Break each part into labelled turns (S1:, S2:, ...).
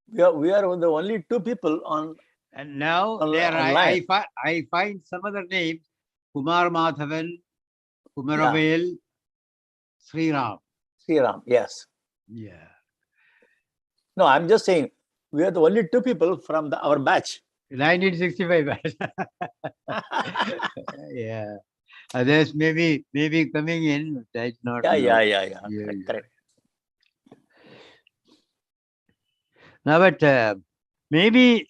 S1: We are the only two people on.
S2: And now
S1: Online.
S2: there I find some other names: Kumar Madhavan, Kumaravel, Sri Ram.
S1: Sri Ram, yes.
S2: Yeah.
S1: No, I'm just saying we are the only two people from our batch.
S2: 1965 batch. Yeah. Others maybe coming in. That's not.
S1: Yeah. Correct.
S2: Now, but maybe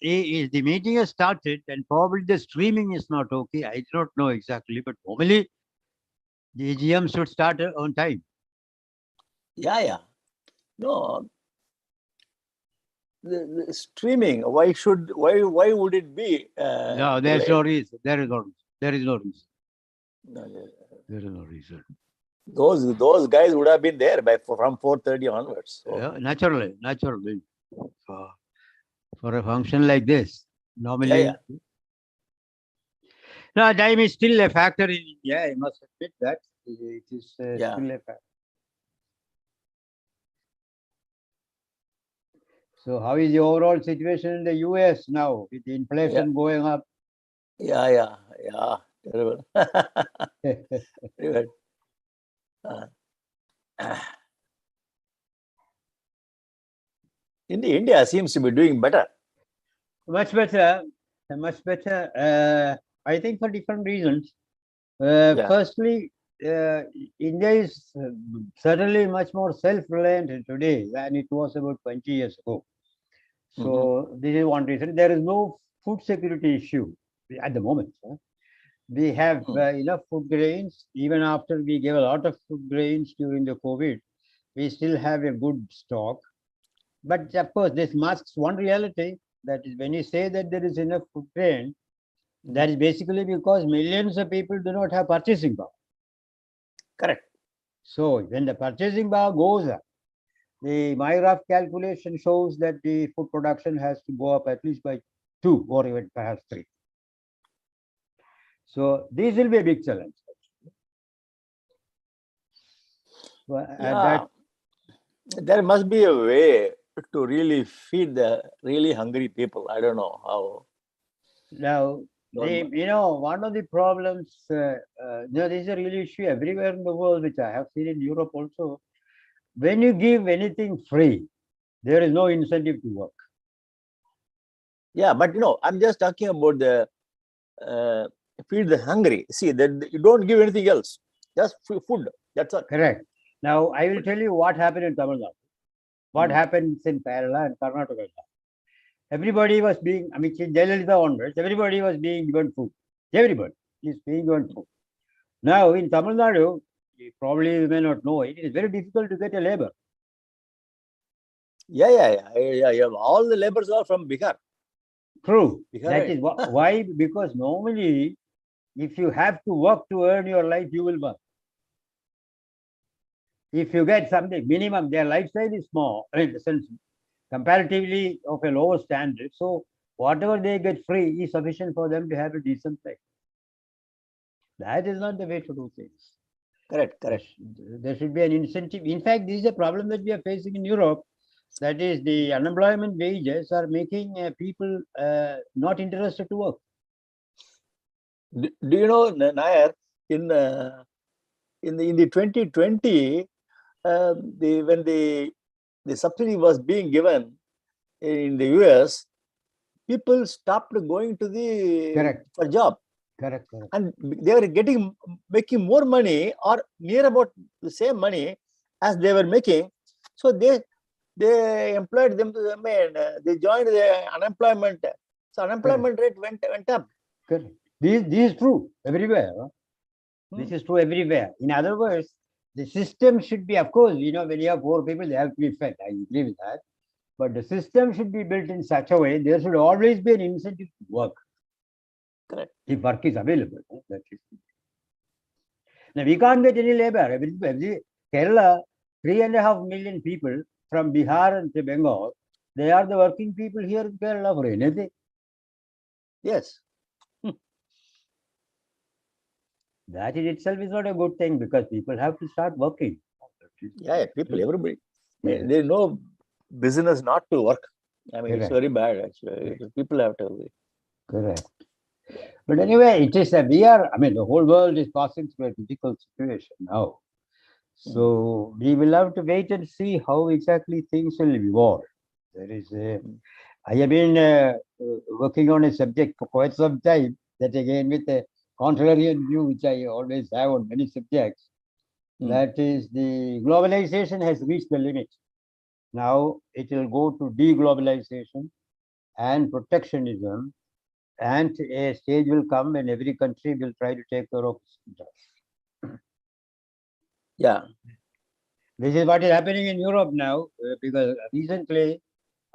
S2: the meeting has started and probably the streaming is not okay. I do not know exactly, but normally the AGM should start on time.
S1: Yeah. No, the streaming. Why would it be?
S2: No, there's no reason. There is no reason. There is no reason. There is no reason.
S1: Those guys would have been there from 4:30 onwards. So.
S2: Yeah, naturally. For a function like this, normally.
S1: Yeah.
S2: No, time is still a factor in India. I must admit that it is still a factor. So, how is the overall situation in the US now with the inflation going up?
S1: Yeah. Terrible. Terrible. India seems to be doing better.
S2: Much better. I think for different reasons. Firstly, India is certainly much more self-reliant today than it was about 20 years ago. So this is one reason. There is no food security issue at the moment. We have enough food grains. Even after we gave a lot of food grains during the COVID, we still have a good stock. But of course, this masks one reality. That is, when you say that there is enough food grain, that is basically because millions of people do not have purchasing power.
S1: Correct.
S2: So when the purchasing power goes up, my rough calculation shows that the food production has to go up at least by 2 or even perhaps 3. So this will be a big challenge.
S1: There must be a way to really feed the really hungry people. I don't know how.
S2: Now, one of the problems, this is a real issue everywhere in the world, which I have seen in Europe also. When you give anything free, there is no incentive to work.
S1: Yeah, but I'm just talking about the feed the hungry. See, that you don't give anything else, just food. That's all.
S2: Correct. Now, I will tell you what happened in Tamil Nadu. What happens in Kerala and Karnataka. Everybody was being, Jayalalitha onwards, everybody was being given food. Everybody is being given food. Now, in Tamil Nadu, probably you may not know, it is very difficult to get a labor.
S1: Yeah. All the laborers are from Bihar.
S2: True. That is why, because normally, if you have to work to earn your life, you will work. If you get something minimum, their lifestyle is small, in the sense comparatively of a lower standard. So whatever they get free is sufficient for them to have a decent life. That is not the way to do things.
S1: Correct.
S2: There should be an incentive. In fact, this is a problem that we are facing in Europe. That is, the unemployment wages are making people not interested to work.
S1: Do you know, Nair, in the 2020, when the subsidy was being given in the US, people stopped going to for job.
S2: Correct.
S1: And they were making more money or near about the same money as they were making. So they employed them. They joined the unemployment. So unemployment rate went up.
S2: Correct. This is true everywhere. This is true everywhere. In other words, the system should be, of course, when you have poor people, they have to be fed. I agree with that. But the system should be built in such a way, there should always be an incentive to work.
S1: Correct.
S2: If work is available. Now, we can't get any labor. Kerala, 3.5 million people from Bihar and to Bengal, They are the working people here in Kerala for anything.
S1: Yes.
S2: That in itself is not a good thing because people have to start working.
S1: Yeah, people, everybody.
S2: Yes.
S1: There is no business not to work. I mean, it's
S2: Correct.
S1: very bad actually. People have to.
S2: Correct. But anyway, it is we are, I mean, the whole world is passing through a critical situation now. So we will have to wait and see how exactly things will evolve. There is a, I have been working on a subject for quite some time, that again with a contrarian view, which I always have on many subjects. That is, the globalization has reached the limit. Now it will go to deglobalization and protectionism, and a stage will come when every country will try to take care of its interests.
S1: Yeah.
S2: This is what is happening in Europe now, because recently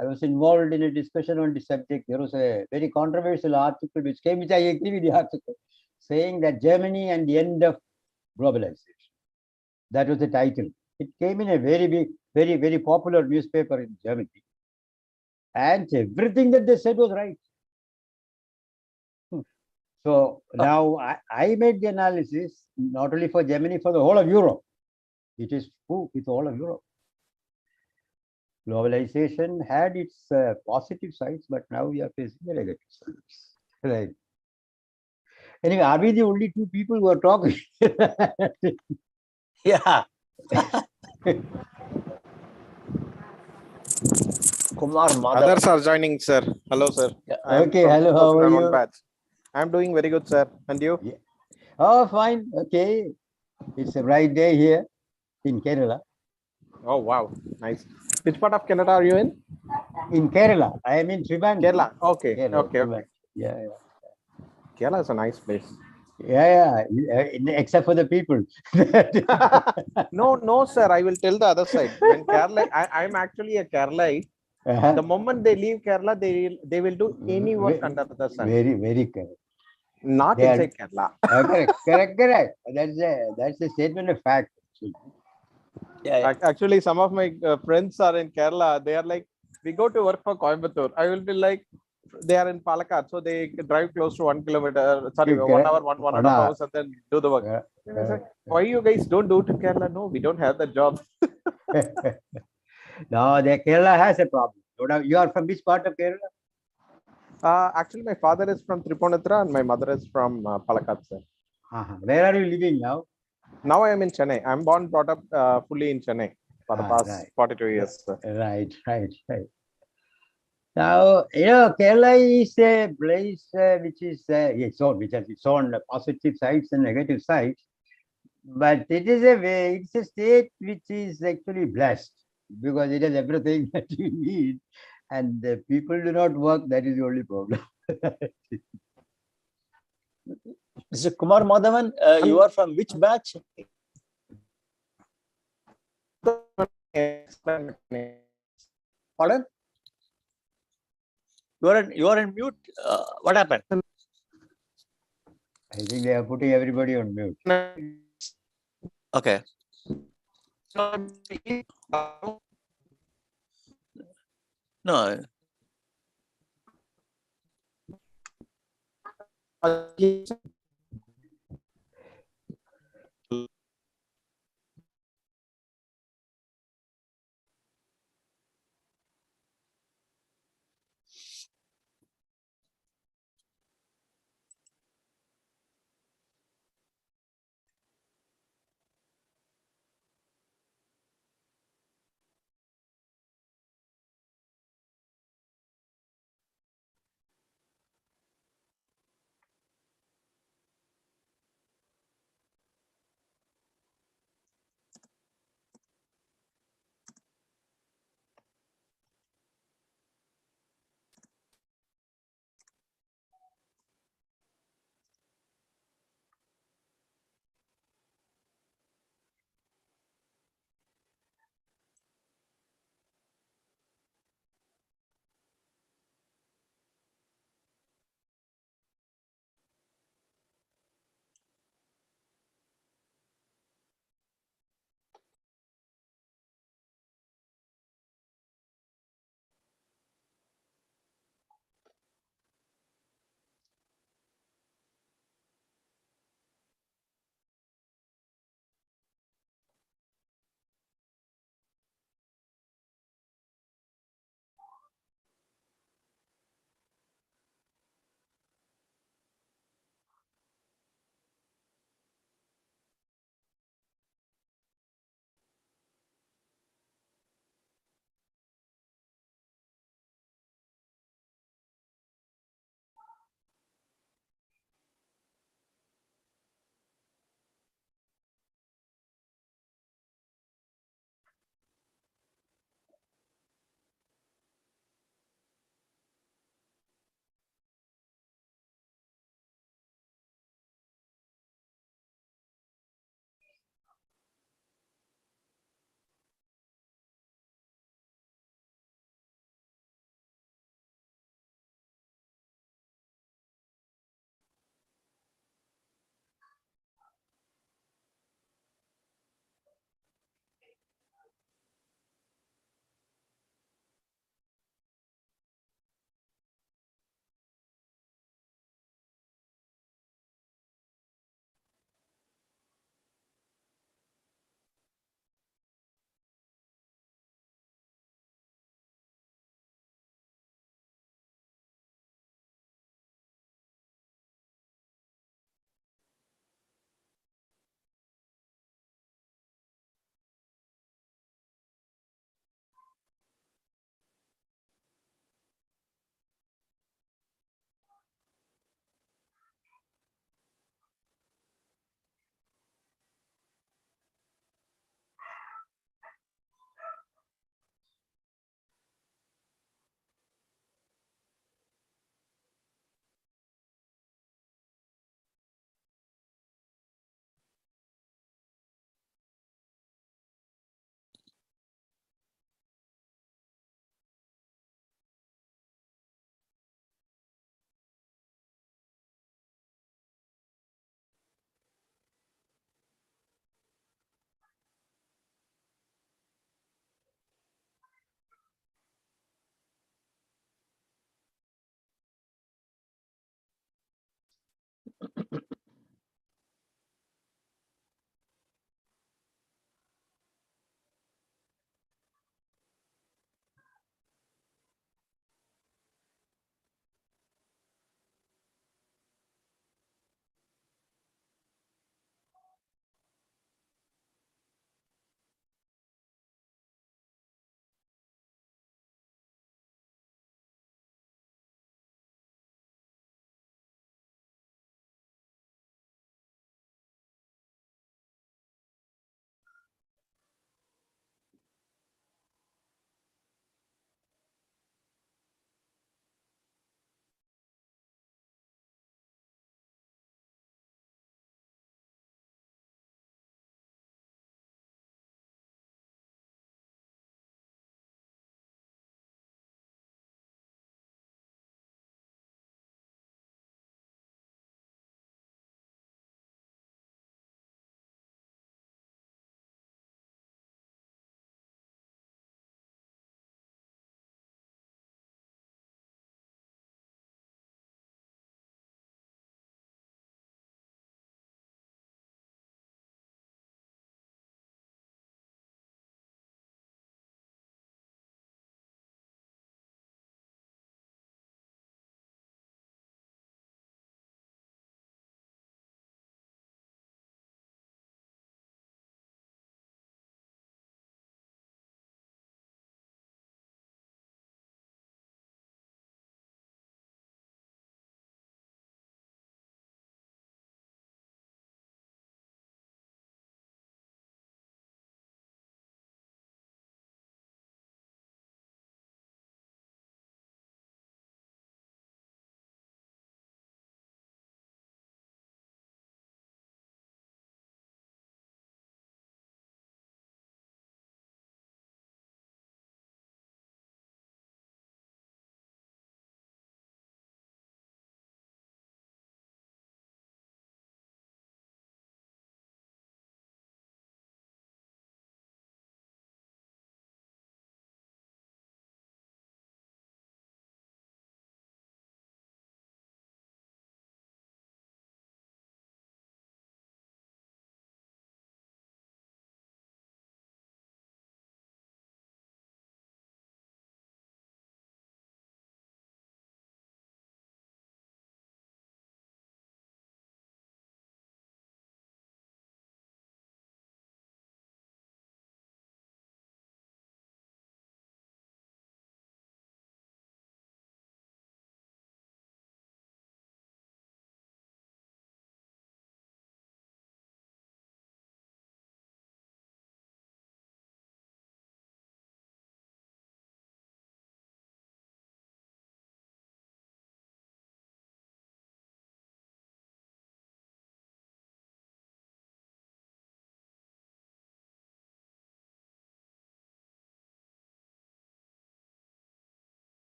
S2: I was involved in a discussion on this subject. There was a very controversial article which came, which I agree with the article, saying that Germany and the end of globalization. That was the title. It came in a very big, very popular newspaper in Germany. And everything that they said was right. So now I made the analysis, not only for Germany, for the whole of Europe. It is true with all of Europe. Globalization had its positive sides, but now we are facing the negative sides. Right. Anyway, are we the only two people who are talking?
S1: Yeah. Kumar Madhavan.
S3: Others are joining, sir. Hello, sir.
S1: Yeah.
S2: Okay, hello, how are you?
S3: Batch. I'm doing very good, sir. And you?
S2: Yeah. Oh, fine. Okay. It's a bright day here in Kerala.
S3: Oh, wow. Nice. Which part of Canada are you in?
S2: In Kerala. I am in Trivandrum.
S3: Kerala. Okay.
S2: Kerala,
S3: Okay. Okay.
S2: Yeah.
S3: Kerala is a nice place.
S2: Yeah. Except for the people.
S3: No, sir. I will tell the other side. When Kerala, I'm actually a Keralite. The moment they leave Kerala, they will do any work under the sun.
S2: Very correct.
S3: Not inside Kerala.
S2: Correct. That's a statement of fact.
S1: Yeah.
S3: Actually, some of my friends are in Kerala. They are like, we go to work for Coimbatore. I will be like, they are in Palakkad, so they drive close to 1 kilometer, sorry, 1 hour, one and a half hours, and then do the work. Why you guys don't do it in Kerala? No, we don't have the job.
S2: No, Kerala has a problem. You are from which part of Kerala?
S3: Actually, my father is from Tripunithura and my mother is from Palakkad, sir.
S2: Where are you living now?
S3: Now I am in Chennai. I'm born, brought up fully in Chennai for the past 42 years. Sir.
S2: Right. Now, Kerala is a place which is which has its own positive sides and negative sides, but it's a state which is actually blessed because it has everything that you need, and the people do not work. That is the only problem.
S1: Mr. Kumar Madhavan, you are from which batch? Pardon? You are in mute. What happened?
S2: I think they are putting everybody on mute.
S1: Okay. No.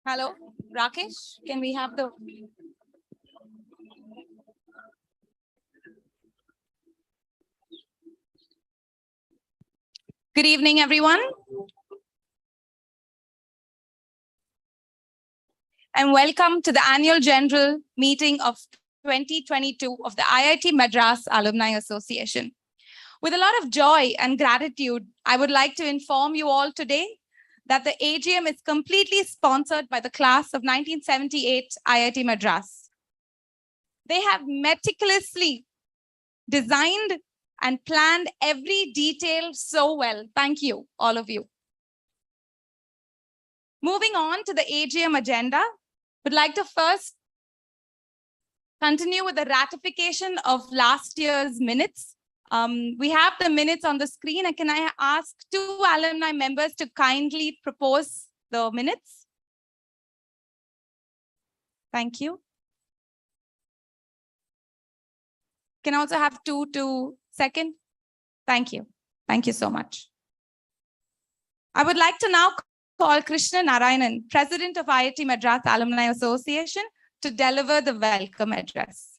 S4: Hello, Rakesh, can we have the... Good evening, everyone. And welcome to the annual general meeting of 2022 of the IIT Madras Alumni Association. With a lot of joy and gratitude, I would like to inform you all today that the AGM is completely sponsored by the class of 1978 IIT Madras. They have meticulously designed and planned every detail so well. Thank you, all of you. Moving on to the AGM agenda, would like to first continue with the ratification of last year's minutes. We have the minutes on the screen, and can I ask 2 alumni members to kindly propose the minutes? Thank you. Can also have 2 to second. Thank you. Thank you so much. I would like to now call Krishna Narayanan, President of IIT Madras Alumni Association, to deliver the welcome address.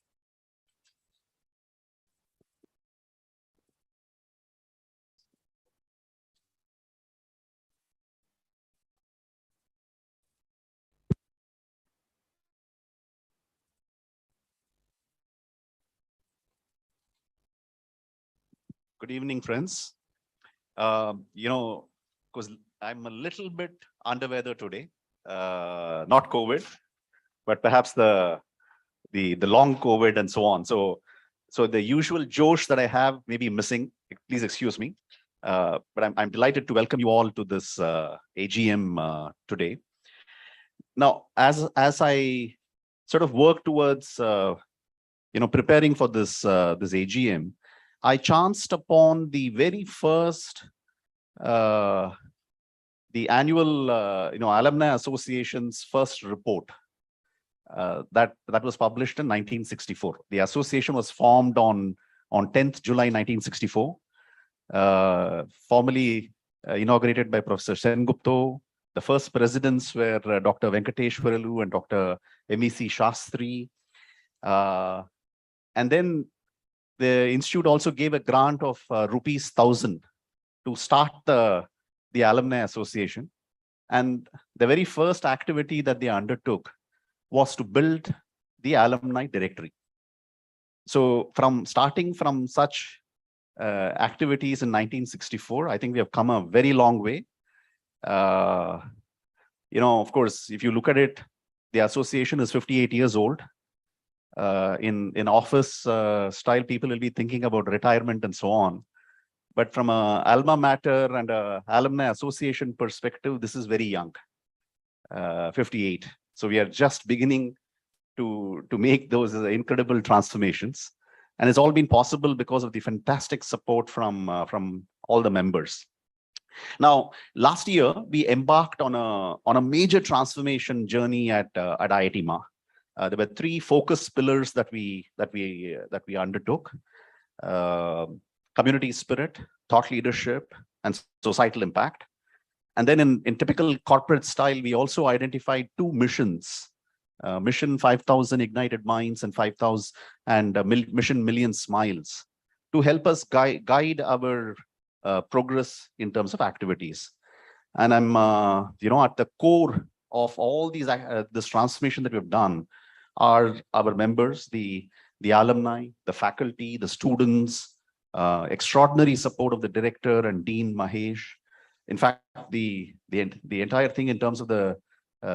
S5: Good evening, friends. Because I'm a little bit under weather today, not COVID, but perhaps the long COVID and so on. So the usual Josh that I have may be missing. Please excuse me. But I'm delighted to welcome you all to this AGM today. Now, as I sort of work towards preparing for this AGM, I chanced upon the very first the annual Alumni Association's first report that was published in 1964. The association was formed on 10th July 1964, formally inaugurated by Professor Sengupta. The first presidents were Dr. Venkateshwaralu and Dr. M.E.C. Shastri. And then the institute also gave a grant of rupees 1,000 to start the Alumni Association. And the very first activity that they undertook was to build the alumni directory. So starting from such activities in 1964, I think we have come a very long way. Of course, if you look at it, the association is 58 years old. In office style, people will be thinking about retirement and so on. But from an alma mater and an alumni association perspective, this is very young, 58. So we are just beginning to make those incredible transformations. And it's all been possible because of the fantastic support from all the members. Now, last year, we embarked on a major transformation journey at IITMAA. There were 3 focus pillars that we undertook: community spirit, thought leadership, and societal impact. And then in typical corporate style, we also identified 2 missions: mission 5,000 ignited minds and 5,000 and mission million smiles, to help us guide our progress in terms of activities. And I'm at the core of all these this transformation that we've done are our members, the alumni, the faculty, the students, extraordinary support of the director and Dean Mahesh. In fact, the entire thing in terms of the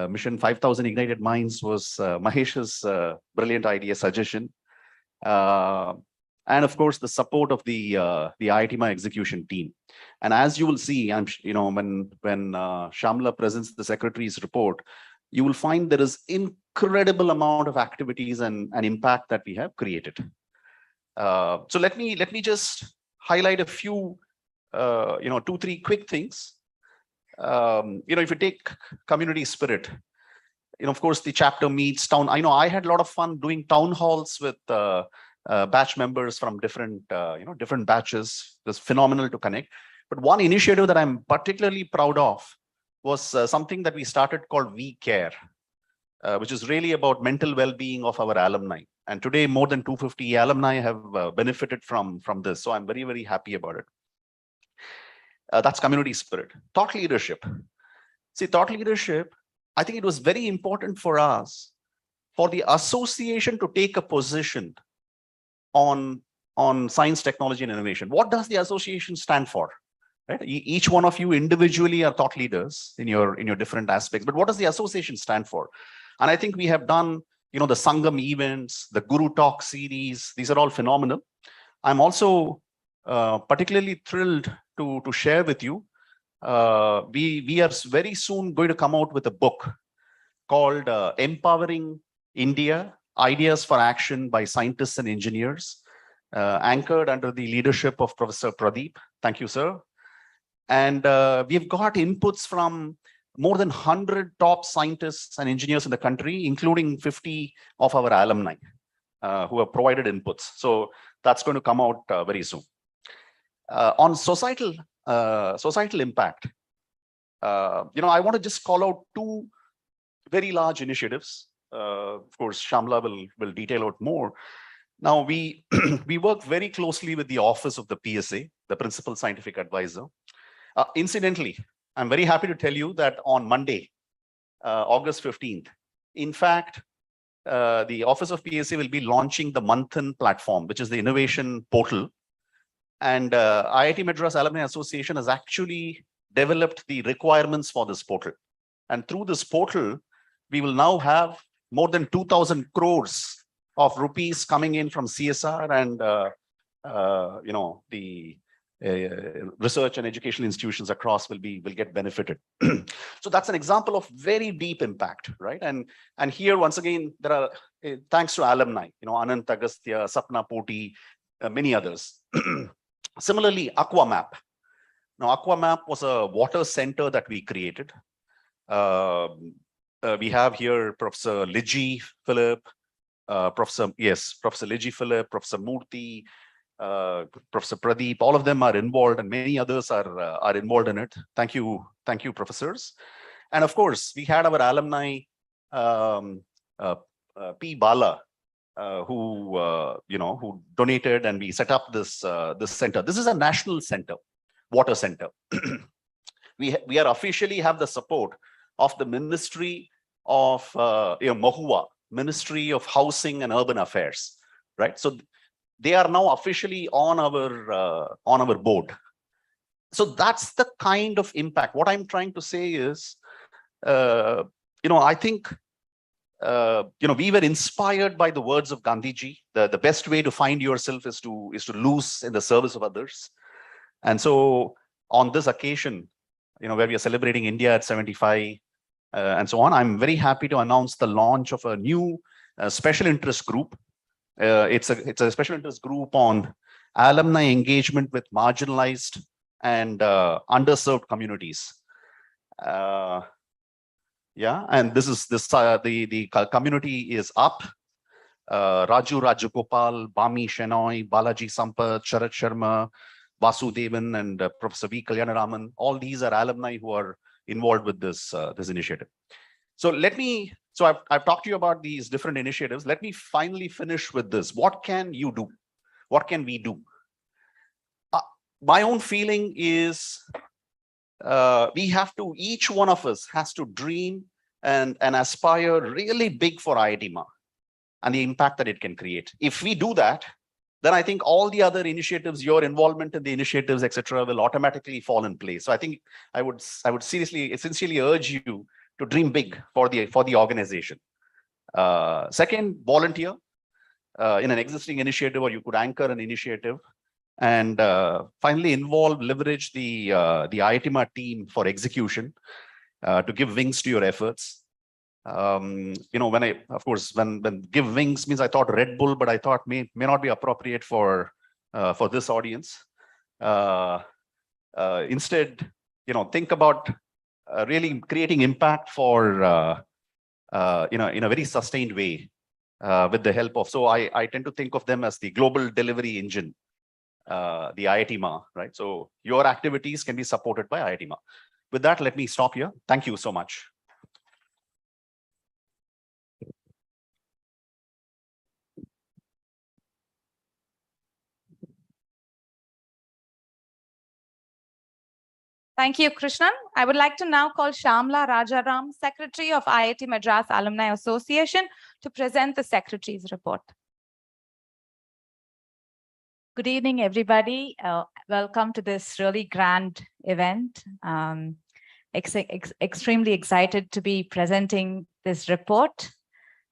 S5: mission 5,000 ignited minds was Mahesh's brilliant idea, suggestion, and of course the support of the IITMAA execution team. And as you will see, when Shamla presents the secretary's report, you will find there is incredible amount of activities and impact that we have created. So let me just highlight a few 2-3 quick things. If you take community spirit, of course the chapter meets town. I had a lot of fun doing town halls with batch members from different batches. It was phenomenal to connect. But one initiative that I'm particularly proud of was something that we started called We Care, which is really about mental well-being of our alumni. And today, more than 250 alumni have benefited from this. So I'm very, very happy about it. That's community spirit. Thought leadership. See, thought leadership, I think it was very important for us, for the association to take a position on science, technology, and innovation. What does the association stand for? Right? Each one of you individually are thought leaders in your different aspects, but what does the association stand for? And I think we have done, the Sangam events, the Guru Talk series. These are all phenomenal. I'm also particularly thrilled to share with you. We are very soon going to come out with a book called Empowering India: Ideas for Action by Scientists and Engineers, anchored under the leadership of Professor Pradeep. Thank you, sir. And we've got inputs from more than 100 top scientists and engineers in the country, including 50 of our alumni who have provided inputs. So that's going to come out very soon. On societal impact, I want to just call out two very large initiatives. Of course, Shamla will detail out more. Now, we work very closely with the office of the PSA, the Principal Scientific Advisor. Incidentally, I'm very happy to tell you that on Monday, August 15th, in fact, the office of PSA will be launching the Manthan platform, which is the innovation portal. And IIT Madras Alumni Association has actually developed the requirements for this portal. And through this portal, we will now have more than 2,000 crores of rupees coming in from CSR and the research and educational institutions across will get benefited. So that's an example of very deep impact, right? And here once again there are thanks to alumni, Anant Agastya, Sapna Poti, many others. Similarly, AquaMap. Now, AquaMap was a water center that we created. We have here Professor Liji Philip, Professor Liji Philip, Professor Murthy, Professor Pradeep, all of them are involved, and many others are involved in it. Thank you, professors. And of course, we had our alumni, P. Bala, who donated, and we set up this center. This is a national center, water center. We are officially have the support of the Ministry of Mahua, Ministry of Housing and Urban Affairs, right? So they are now officially on our board. So that's the kind of impact. What I'm trying to say is, I think, we were inspired by the words of Gandhiji. The best way to find yourself is to lose in the service of others. And so on this occasion, where we are celebrating India at 75 and so on, I'm very happy to announce the launch of a new special interest group. It's a special interest group on alumni engagement with marginalized and underserved communities. And the community is up. Raju Rajagopal, Bami Shenoy, Balaji Sampath, Sharat Sharma, Vasudevan, and Professor V. Kalyanaraman. All these are alumni who are involved with this initiative. So I've talked to you about these different initiatives. Let me finally finish with this. What can you do? What can we do? My own feeling is each one of us has to dream and aspire really big for IITMAA and the impact that it can create. If we do that, then I think all the other initiatives, your involvement in the initiatives, etc., will automatically fall in place. So I think I would essentially urge you to dream big for the organization. Second, volunteer in an existing initiative, or you could anchor an initiative. And finally, leverage the IITMAA team for execution to give wings to your efforts. When give wings means, I thought Red Bull, but I thought may not be appropriate for this audience. Instead, think about really creating impact for in a very sustained way with the help of. So I tend to think of them as the global delivery engine, the IITMAA, right? So your activities can be supported by IITMAA. With that, let me stop here. Thank you so much.
S4: Thank you, Krishnan. I would like to now call Shamla Rajaram, Secretary of IIT Madras Alumni Association, to present the Secretary's report. Good evening, everybody. Welcome to this really grand event. Extremely excited to be presenting this report.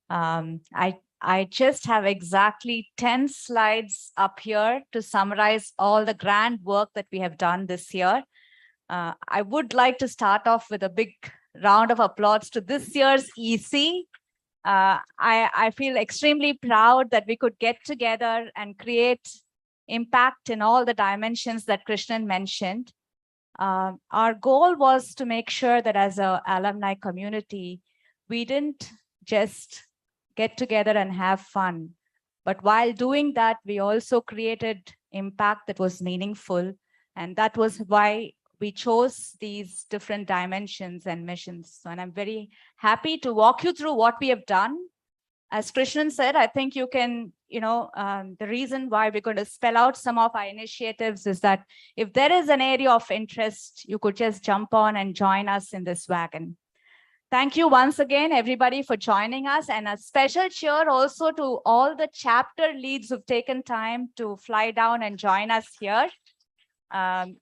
S4: I just have exactly 10 slides up here to summarize all the grand work that we have done this year. I would like to start off with a big round of applause to this year's EC. I feel extremely proud that we could get together and create impact in all the dimensions that Krishnan mentioned. Our goal was to make sure that as an alumni community, we didn't just get together and have fun, but while doing that, we also created impact that was meaningful. And that was why we chose these different dimensions and missions. So, and I'm very happy to walk you through what we have done. As Krishnan said, I think you can, the reason why we're going to spell out some of our initiatives is that if there is an area of interest, you could just jump on and join us in this wagon. Thank you once again, everybody, for joining us. And a special cheer also to all the chapter leads who've taken time to fly down and join us here.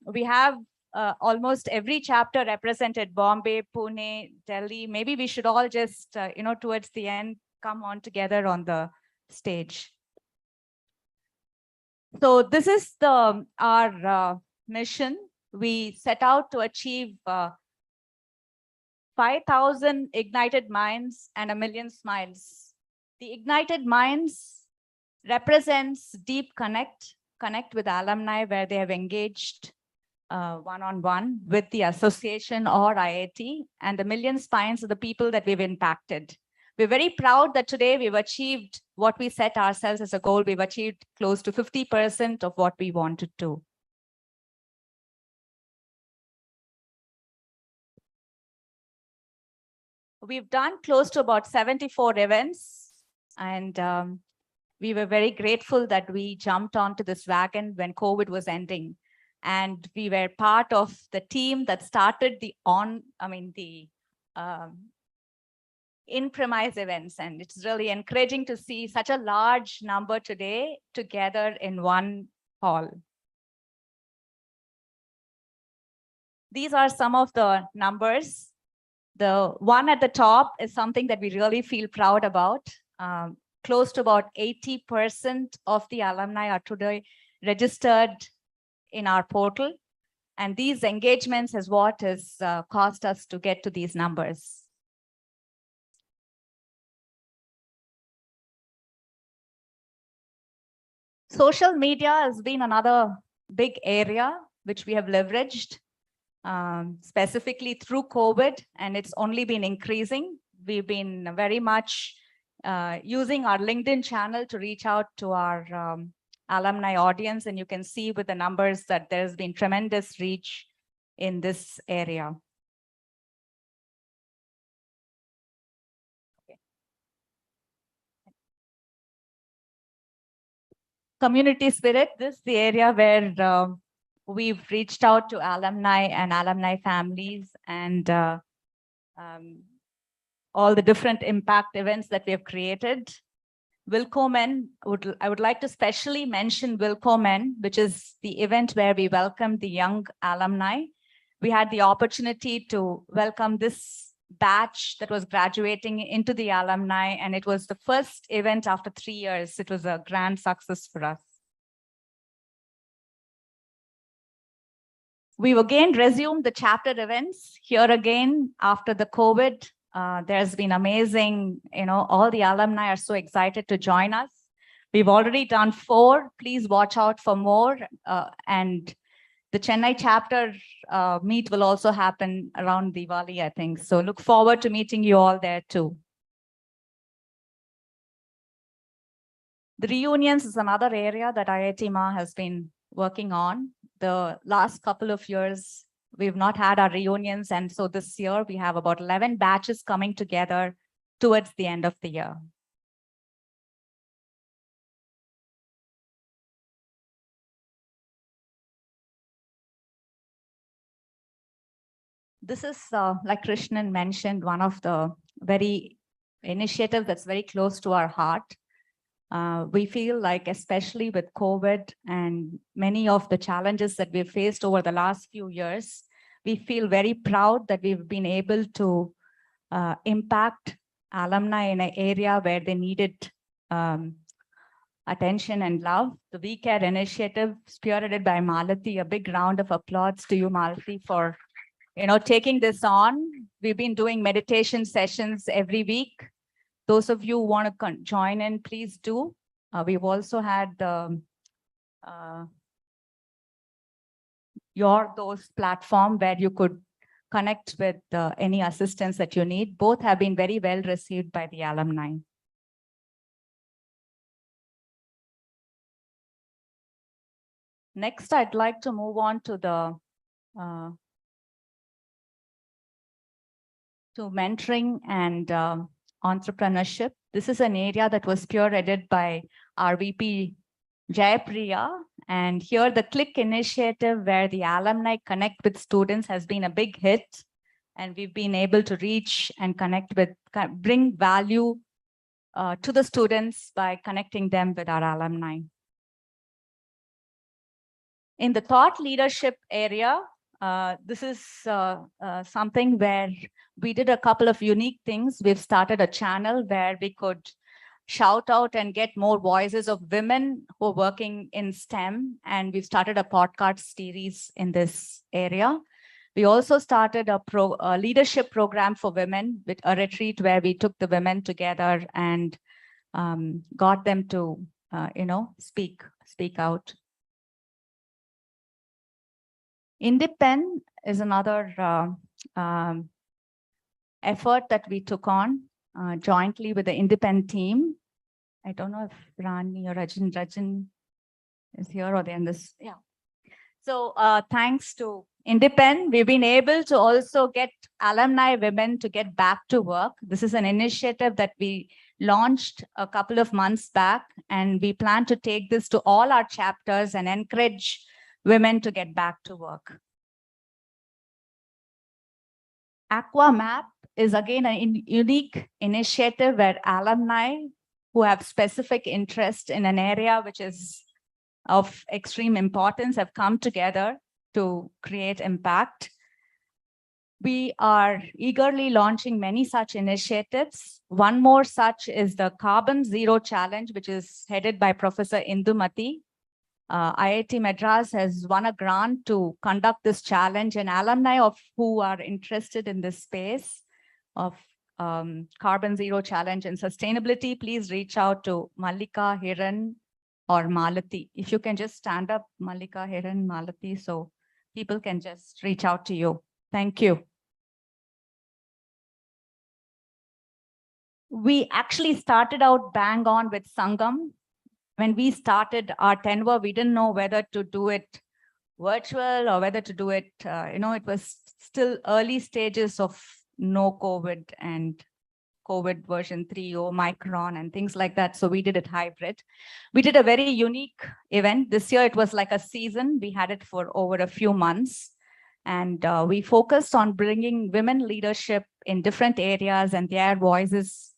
S4: We have almost every chapter represented: Bombay, Pune, Delhi. Maybe we should all just, towards the end, come on together on the stage. So this is our mission. We set out to achieve 5,000 ignited minds and 1 million smiles. The ignited minds represents deep connect with alumni where they have engaged one-on-one with the association or IIT, and the 1 million spines are the people that we've impacted. We're very proud that today we've achieved what we set ourselves as a goal. We've achieved close to 50% of what we wanted to. We've done close to about 74 events, and we were very grateful that we jumped onto this wagon when COVID was ending. And we were part of the team that started the in-premise events. And it's really encouraging to see such a large number today together in one hall. These are some of the numbers. The one at the top is something that we really feel proud about. Close to about 80% of the alumni are today registered in our portal. And these engagements is what has caused us to get to these numbers. Social media has been another big area which we have leveraged, specifically through COVID, and it's only been increasing. We've been very much using our LinkedIn channel to reach out to our alumni audience, and you can see with the numbers that there's been tremendous reach in this area. Okay. Community spirit, this is the area where we've reached out to alumni and alumni families and all the different impact events that we have created. Willkommen, I would like to specially mention Willkommen, which is the event where we welcome the young alumni. We had the opportunity to welcome this batch that was graduating into the alumni, and it was the first event after 3 years. It was a grand success for us. We've again resumed the chapter events here again after the COVID. There's been amazing, all the alumni are so excited to join us. We've already done 4. Please watch out for more. And the Chennai chapter meet will also happen around Diwali, I think. So look forward to meeting you all there too. The reunions is another area that IITMAA has been working on. The last couple of years,
S6: we've not had our reunions. And so this year we have about 11 batches coming together towards the end of the year. This is, like Krishnan mentioned, one of the very initiatives that's very close to our heart. We feel like, especially with COVID and many of the challenges that we've faced over the last few years, we feel very proud that we've been able to impact alumni in an area where they needed attention and love. The We Care initiative, spearheaded by Malati. A big round of applause to you, Malati, for taking this on. We've been doing meditation sessions every week. Those of you who want to join in, please do. We've also had those platform where you could connect with any assistance that you need. Both have been very well received by the alumni. Next, I'd like to move on to the to mentoring and entrepreneurship. This is an area that was spearheaded by our VP Jayapriya. And here the Click initiative, where the alumni connect with students, has been a big hit. And we've been able to reach and connect with, bring value to the students by connecting them with our alumni. In the thought leadership area, this is something where we did a couple of unique things. We've started a channel where we could shout out and get more voices of women who are working in STEM. And we've started a podcast series in this area. We also started a leadership program for women with a retreat where we took the women together and got them to, speak out. Independ is another effort that we took on jointly with the Independ team. I don't know if Rani or Rajan is here or they're in this. Yeah. So thanks to Independ, we've been able to also get alumni women to get back to work. This is an initiative that we launched a couple of months back, and we plan to take this to all our chapters and encourage women to get back to work. IITMAA is again a unique initiative where alumni who have specific interest in an area which is of extreme importance have come together to create impact. We are eagerly launching many such initiatives. One more such is the Carbon Zero Challenge, which is headed by Professor Indumati. IIT Madras has won a grant to conduct this challenge, and alumni of who are interested in this space of Carbon Zero Challenge and sustainability, please reach out to Mallika, Hiran, or Malati. If you can just stand up, Mallika, Hiran, Malati, so people can just reach out to you. Thank you. We actually started out bang on with Sangam. When we started our tenure, we didn't know whether to do it virtual or whether to do it, it was still early stages of no COVID and COVID version 3 or Omicron and things like that. So we did it hybrid. We did a very unique event. This year, it was like a season. We had it for over a few months. And we focused on bringing women leadership in different areas and their voices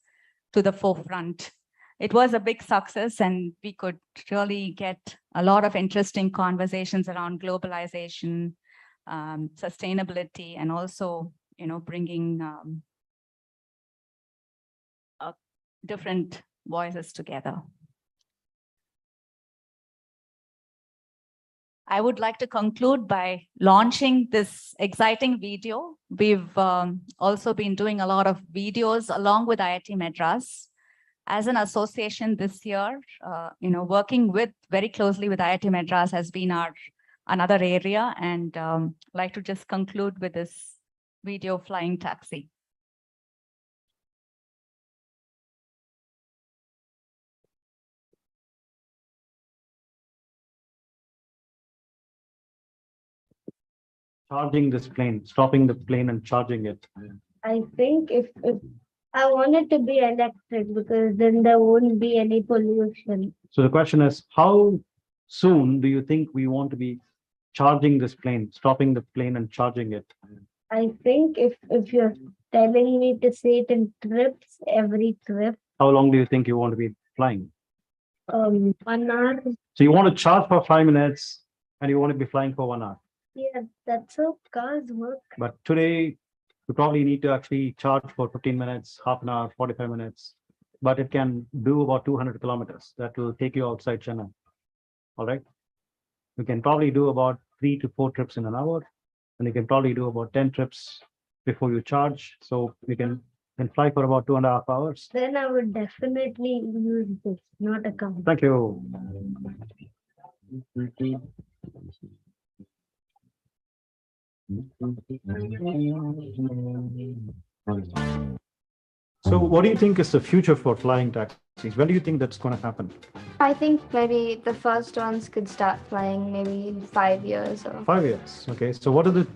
S6: to the forefront. It was a big success, and we could really get a lot of interesting conversations around globalization, sustainability, and also, bringing different voices together. I would like to conclude by launching this exciting video. We've also been doing a lot of videos along with IIT Madras. As an association this year, working very closely with IIT Madras has been our another area, and I'd like to just conclude with this video, Flying Taxi.
S7: charging this plane, stopping the plane and charging it?
S8: I think if I want it to be electric, because then there won't be any pollution.
S7: So the question is, how soon do you think we want to be charging this plane, stopping the plane and charging it?
S8: I think if you're telling me to say it in trips, every trip,
S7: How long do you think you want to be flying?
S8: 1 hour.
S7: So you want to charge for 5 minutes and you want to be flying for 1 hour.
S8: Yeah, that's how cars work.
S7: But today, you probably need to actually charge for 15 minutes, half an hour, 45 minutes. But it can do about 200 kilometers. That will take you outside Chennai. All right. You can probably do about 3 to 4 trips in an hour. And you can probably do about 10 trips before you charge. So you can fly for about 2.5 hours.
S8: Then I would definitely use this, not a car.
S7: Thank you. So what do you think is the future for flying taxis? When do you think that's going to happen?
S9: I think maybe the first ones could start flying maybe in 5 years or
S7: 5 years. Okay. So what do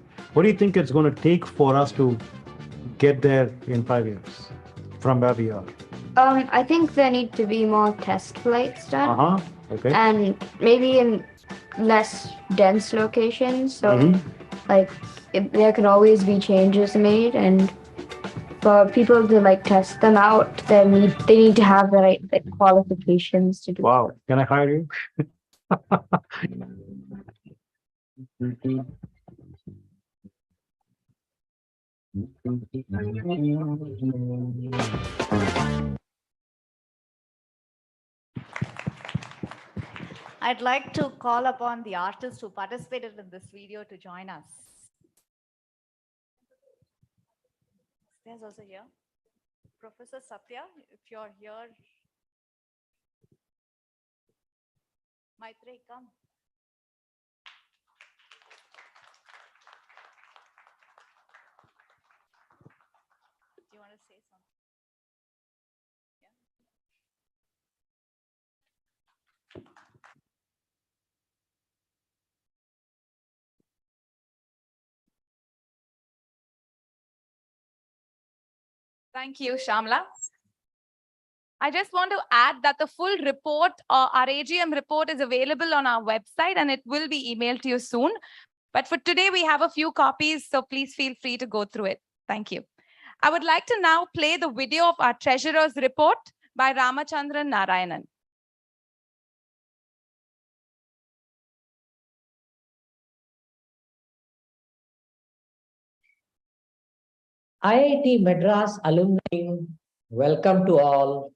S7: you think it's going to take for us to get there in 5 years from where we are?
S9: I think there need to be more test flights done.
S7: Okay.
S9: And maybe in less dense locations. So like there can always be changes made, and for people to like test them out, they need to have the right qualifications to do.
S7: Wow. Can I hire you?
S6: I'd like to call upon the artist who participated in this video to join us. There's also here. Professor Satya, if you're here. Maitrey, come. Do you want to say something?
S4: Thank you, Shamla. I just want to add that the full report, our AGM report, is available on our website and it will be emailed to you soon. But for today, we have a few copies, so please feel free to go through it. Thank you. I would like to now play the video of our treasurer's report by Ramachandran Narayanan.
S10: IIT Madras alumni, welcome to all.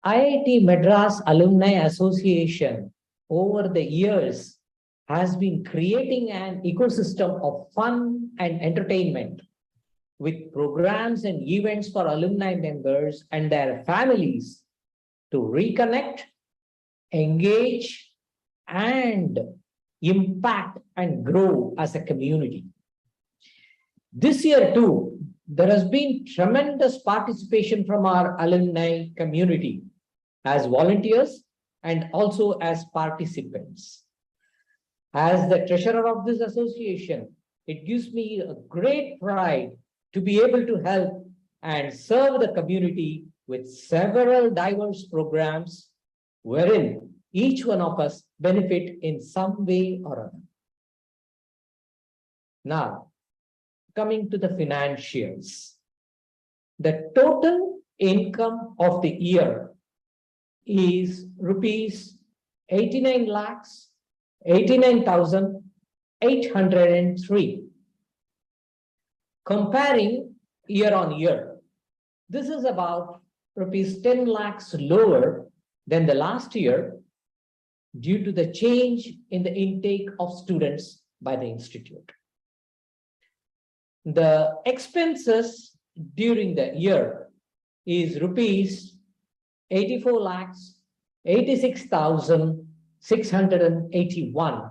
S10: IIT Madras Alumni Association over the years has been creating an ecosystem of fun and entertainment with programs and events for alumni members and their families to reconnect, engage, and impact and grow as a community. This year too, there has been tremendous participation from our alumni community as volunteers and also as participants. As the treasurer of this association, it gives me a great pride to be able to help and serve the community with several diverse programs wherein each one of us benefit in some way or other. Now, coming to the financials, the total income of the year is rupees 89,89,803. Comparing year on year, this is about rupees 10 lakhs lower than the last year due to the change in the intake of students by the institute. The expenses during the year is rupees 84,86,681,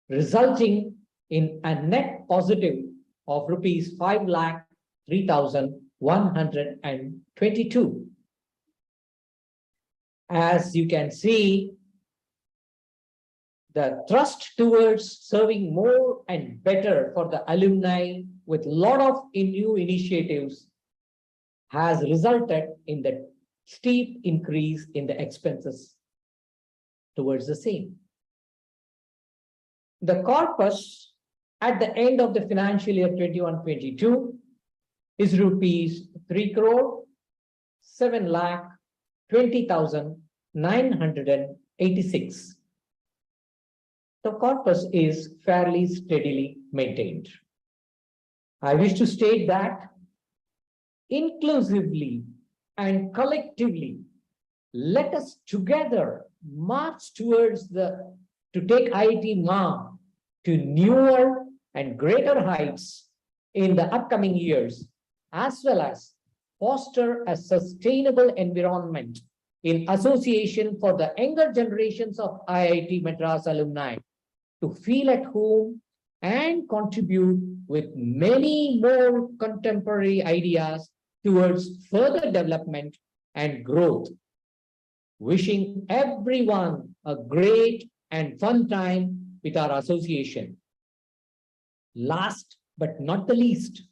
S10: resulting in a net positive of rupees 5,03,122. As you can see, the thrust towards serving more and better for the alumni with a lot of new initiatives has resulted in the steep increase in the expenses towards the same. The corpus at the end of the financial year 21-22 is rupees 3,7,20,986. The corpus is fairly steadily maintained. I wish to state that inclusively and collectively, let us together march towards to take IITMAA to newer and greater heights in the upcoming years, as well as foster a sustainable environment in association for the younger generations of IIT Madras alumni to feel at home and contribute with many more contemporary ideas towards further development and growth. Wishing everyone a great and fun time with our association. Last but not the least,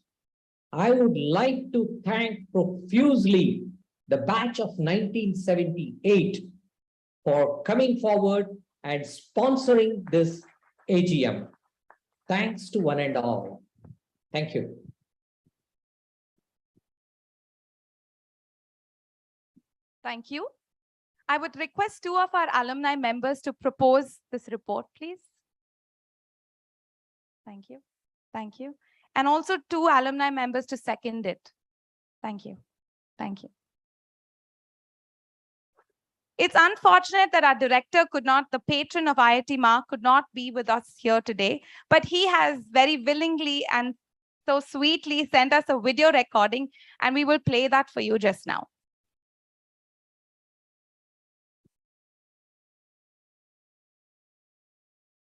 S10: I would like to thank profusely the batch of 1978 for coming forward and sponsoring this AGM. Thanks to one and all. Thank you.
S4: Thank you. I would request two of our alumni members to propose this report, please. Thank you. Thank you. And also two alumni members to second it. Thank you. Thank you. It's unfortunate that our director could not, the patron of IITMAA, could not be with us here today, but he has very willingly and so sweetly sent us a video recording, and we will play that for you just now.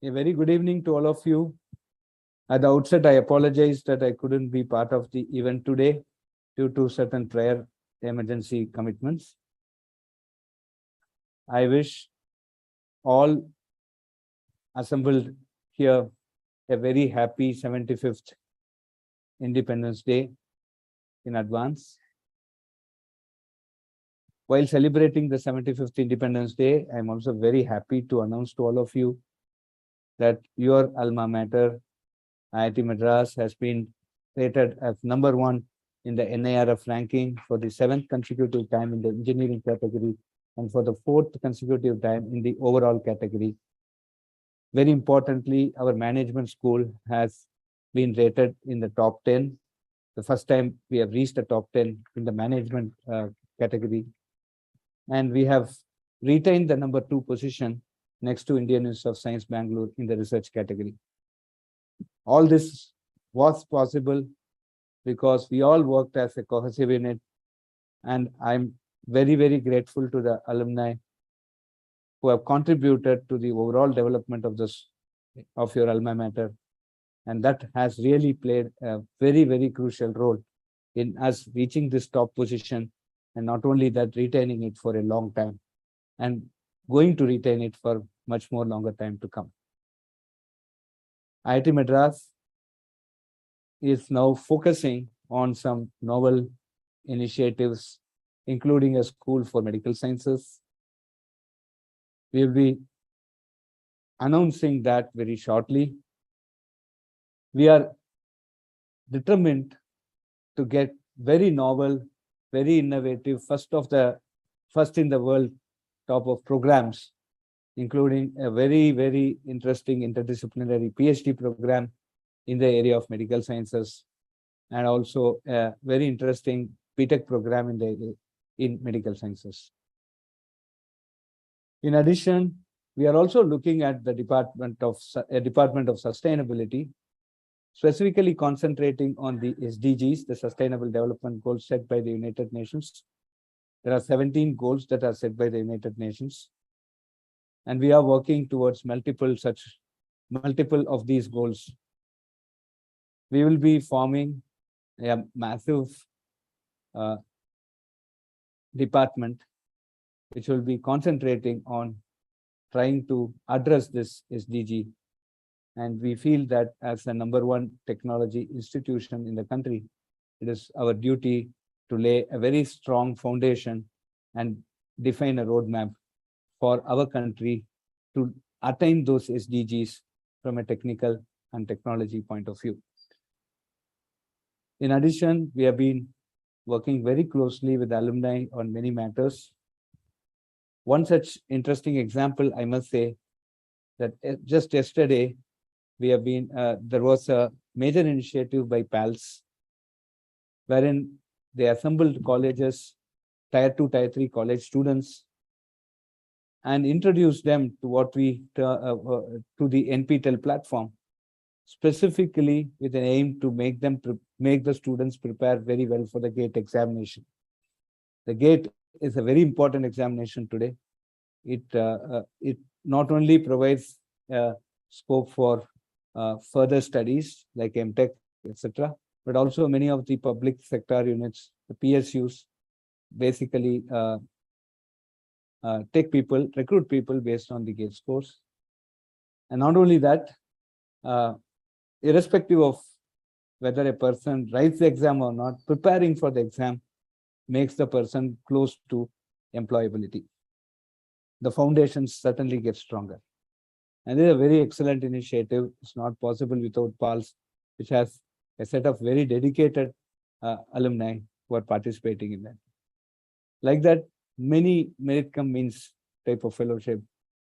S11: A very good evening to all of you. At the outset, I apologize that I couldn't be part of the event today due to certain prior emergency commitments. I wish all assembled here a very happy 75th Independence Day in advance. While celebrating the 75th Independence Day, I'm also very happy to announce to all of you that your alma mater, IIT Madras, has been rated as #1 in the NIRF ranking for the 7th consecutive time in the engineering category and for the 4th consecutive time in the overall category. Very importantly, our management school has been rated in the top 10. The first time we have reached the top 10 in the management category. And we have retained the #2 position next to Indian Institute of Science, Bangalore in the research category. All this was possible because we all worked as a cohesive unit, and I'm very, very grateful to the alumni who have contributed to the overall development of your alma mater, and that has really played a very, very crucial role in us reaching this top position, and not only that, retaining it for a long time and going to retain it for much more longer time to come. IIT Madras is now focusing on some novel initiatives, including a school for medical sciences. We will be announcing that very shortly. We are determined to get very novel, very innovative, first in the world top of programs, including a very, very interesting interdisciplinary PhD program in the area of medical sciences, and also a very interesting BTech program in medical sciences. In addition, we are also looking at the Department of Sustainability, specifically concentrating on the SDGs, the Sustainable Development Goals set by the United Nations. There are 17 goals that are set by the United Nations, and we are working towards multiple of these goals. We will be forming a massive department which will be concentrating on trying to address this SDG. And we feel that as the #1 technology institution in the country, it is our duty to lay a very strong foundation and define a roadmap for our country to attain those SDGs from a technical and technology point of view. In addition, we have been working very closely with alumni on many matters. One such interesting example, I must say, that just yesterday, there was a major initiative by PALS, wherein they assembled colleges, Tier 2, Tier 3 college students, and introduced them to what to the NPTEL platform, specifically with an aim to make the students prepare very well for the GATE examination. The GATE is a very important examination today. It not only provides scope for further studies like MTech, etc., but also many of the public sector units, the PSUs, basically recruit people based on the GATE scores. And not only that, irrespective of whether a person writes the exam or not, preparing for the exam makes the person close to employability. The foundations certainly get stronger. And this is a very excellent initiative. It's not possible without PALS, which has a set of very dedicated alumni who are participating in that. Like that, many merit cum means type of fellowship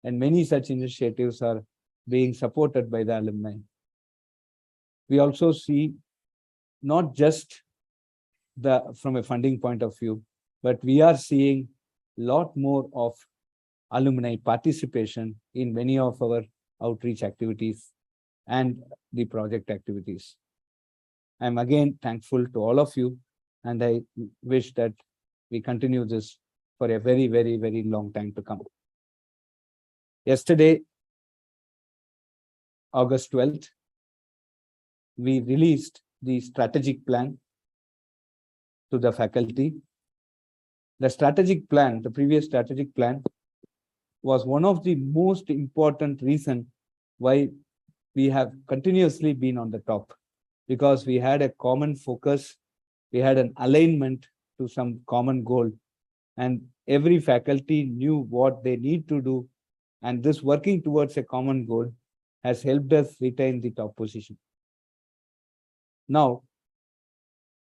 S11: and many such initiatives are being supported by the alumni. We also see not just from a funding point of view, but we are seeing a lot more of alumni participation in many of our outreach activities and the project activities. I'm again thankful to all of you, and I wish that we continue this for a very, very, very long time to come. Yesterday, August 12th, we released the strategic plan to the faculty. The strategic plan, the previous strategic plan, was one of the most important reasons why we have continuously been on the top, because we had a common focus, we had an alignment to some common goal, and every faculty knew what they need to do, and this working towards a common goal has helped us retain the top position. Now,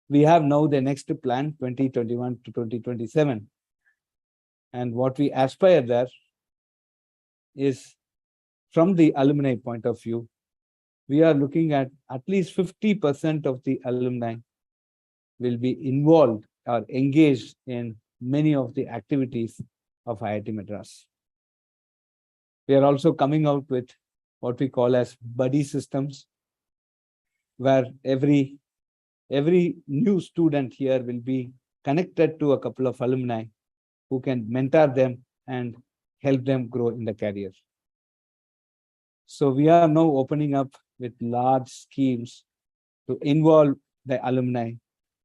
S11: we have now the next plan, 2021 to 2027, and what we aspire there is, from the alumni point of view, we are looking at least 50% of the alumni will be involved or engaged in many of the activities of IIT Madras. We are also coming out with what we call as buddy systems, where every new student here will be connected to a couple of alumni who can mentor them and help them grow in the career. So we are now opening up with large schemes to involve the alumni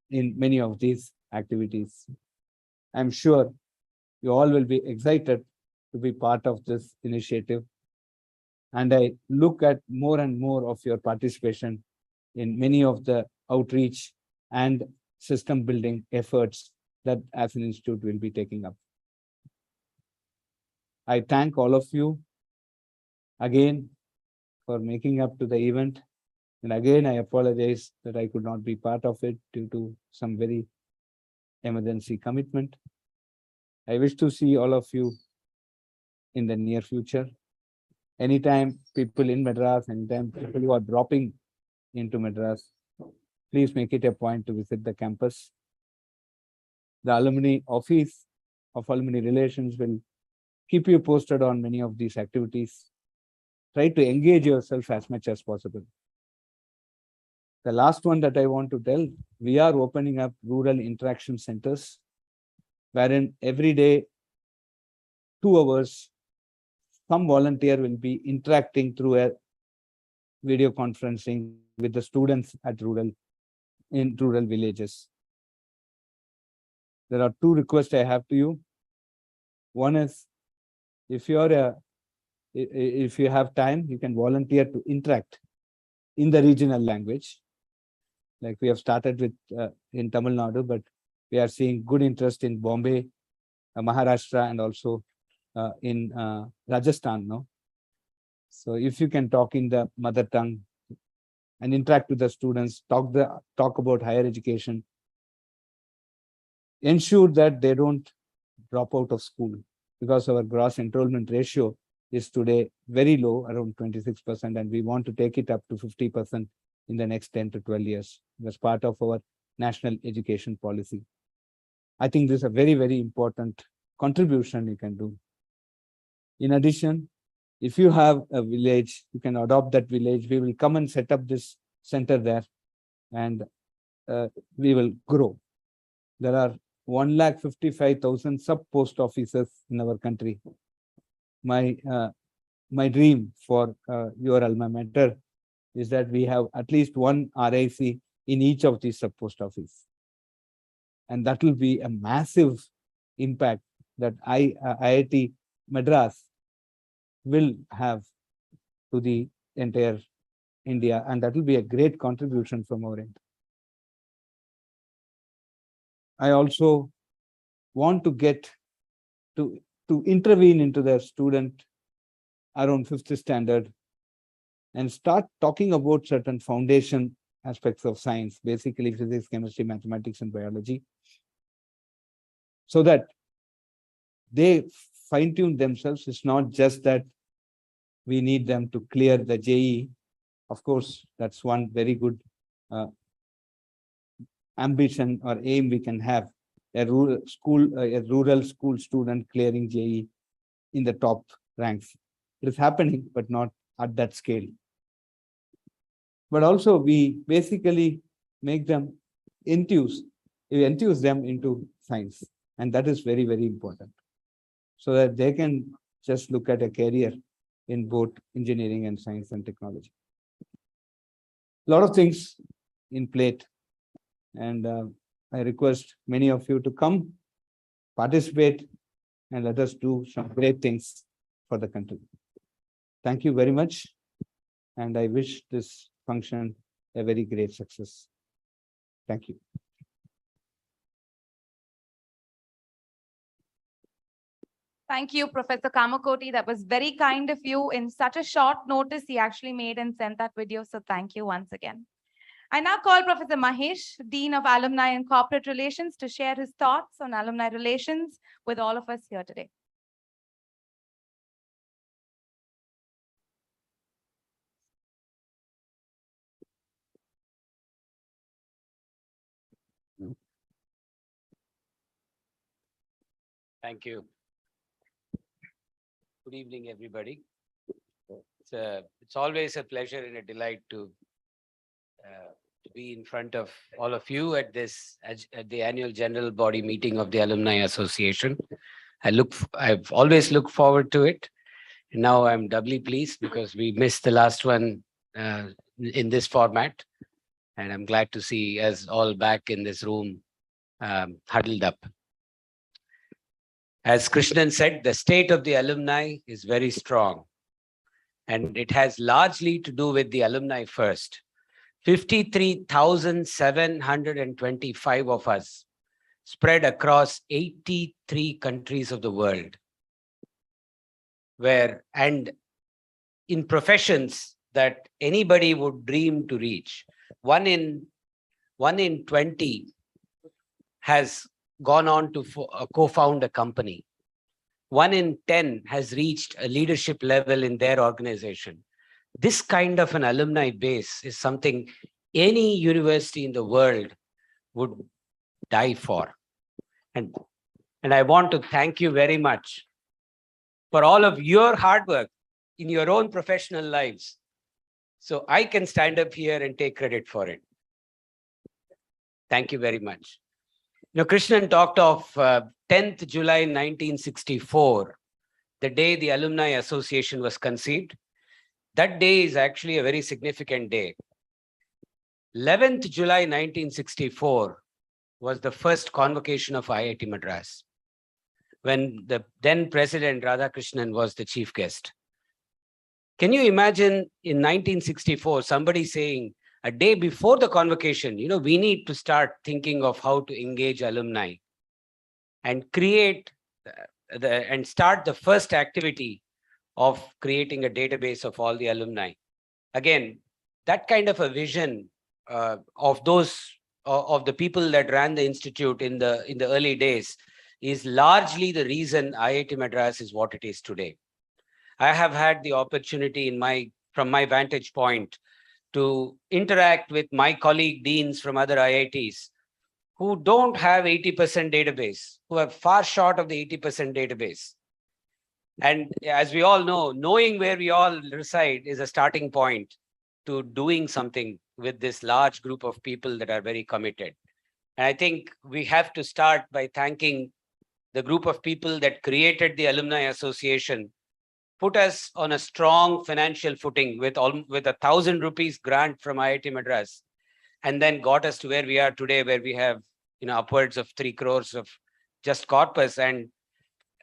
S11: in many of these activities. I'm sure you all will be excited to be part of this initiative. And I look at more and more of your participation in many of the outreach and system building efforts that as an institute will be taking up. I thank all of you again for making up to the event. And again, I apologize that I could not be part of it due to some very emergency commitment. I wish to see all of you in the near future. Anytime people in Madras, anytime people who are dropping into Madras, please make it a point to visit the campus. The alumni office of alumni relations will keep you posted on many of these activities. Try to engage yourself as much as possible. The last one that I want to tell, we are opening up rural interaction centers, wherein every day, 2 hours, some volunteer will be interacting through a video conferencing with the students at in rural villages. There are 2 requests I have to you. One is, if you are a if you have time, you can volunteer to interact in the regional language. Like we have started with in Tamil Nadu, but we are seeing good interest in Bombay, Maharashtra, and also in Rajasthan. No, so if you can talk in the mother tongue and interact with the students, talk about higher education, ensure that they don't drop out of school, because our gross enrollment ratio is today very low, around 26%, and we want to take it up to 50% in the next 10 to 12 years. That's part of our national education policy. I think this is a very, very important contribution you can do. In addition, if you have a village, you can adopt that village. We will come and set up this center there, and we will grow. There are 155,000 sub-post offices in our country. My dream for your alma mater is that we have at least one RIC in each of these sub-post offices. And that will be a massive impact that IIT Madras will have to the entire India, and that will be a great contribution from our end. I also want to get to intervene into the student around 5th standard and start talking about certain foundation aspects of science, basically physics, chemistry, mathematics, and biology, so that they fine-tune themselves. It's not just that we need them to clear the JEE. Of course, that's one very good ambition or aim we can have. A rural school student clearing JEE in the top ranks. It is happening, but not at that scale. But also we basically make them enthuse them into science. And that is very, very important, so that they can just look at a career in both engineering and science and technology. A lot of things in plate, and I request many of you to come, participate, and let us do some great things for the country. Thank you very much, and I wish this function a very great success. Thank you.
S4: Thank you, Professor Kamakoti. That was very kind of you. In such a short notice, he actually made and sent that video. So thank you once again. I now call Professor Mahesh, Dean of Alumni and Corporate Relations, to share his thoughts on alumni relations with all of us here today.
S12: Thank you. Good evening, everybody. It's always a pleasure and a delight to be in front of all of you at the annual general body meeting of the Alumni Association. I've always looked forward to it. And now I'm doubly pleased because we missed the last one in this format. And I'm glad to see us all back in this room, huddled up. As Krishnan said, the state of the alumni is very strong, and it has largely to do with the alumni first. 53,725 of us spread across 83 countries of the world, and in professions that anybody would dream to reach. One in 20 has gone on to co-found a company. 1 in 10 has reached a leadership level in their organization. This kind of an alumni base is something any university in the world would die for. And I want to thank you very much for all of your hard work in your own professional lives. So I can stand up here and take credit for it. Thank you very much. Krishnan talked of 10th July 1964, the day the Alumni Association was conceived. That day is actually a very significant day. 11th July 1964 was the first convocation of IIT Madras, when the then President Radhakrishnan was the chief guest. Can you imagine in 1964, somebody saying a day before the convocation, we need to start thinking of how to engage alumni and create and start the first activity of creating a database of all the alumni. Again, that kind of a vision of the people that ran the institute in the early days is largely the reason IIT Madras is what it is today. I have had the opportunity from my vantage point to interact with my colleague deans from other IITs who don't have 80% database, who are far short of the 80% database. And as we all know, knowing where we all reside is a starting point to doing something with this large group of people that are very committed. And I think we have to start by thanking the group of people that created the Alumni Association, put us on a strong financial footing with 1,000 rupees grant from IIT Madras, and then got us to where we are today, where we have upwards of 3 crores of just corpus. And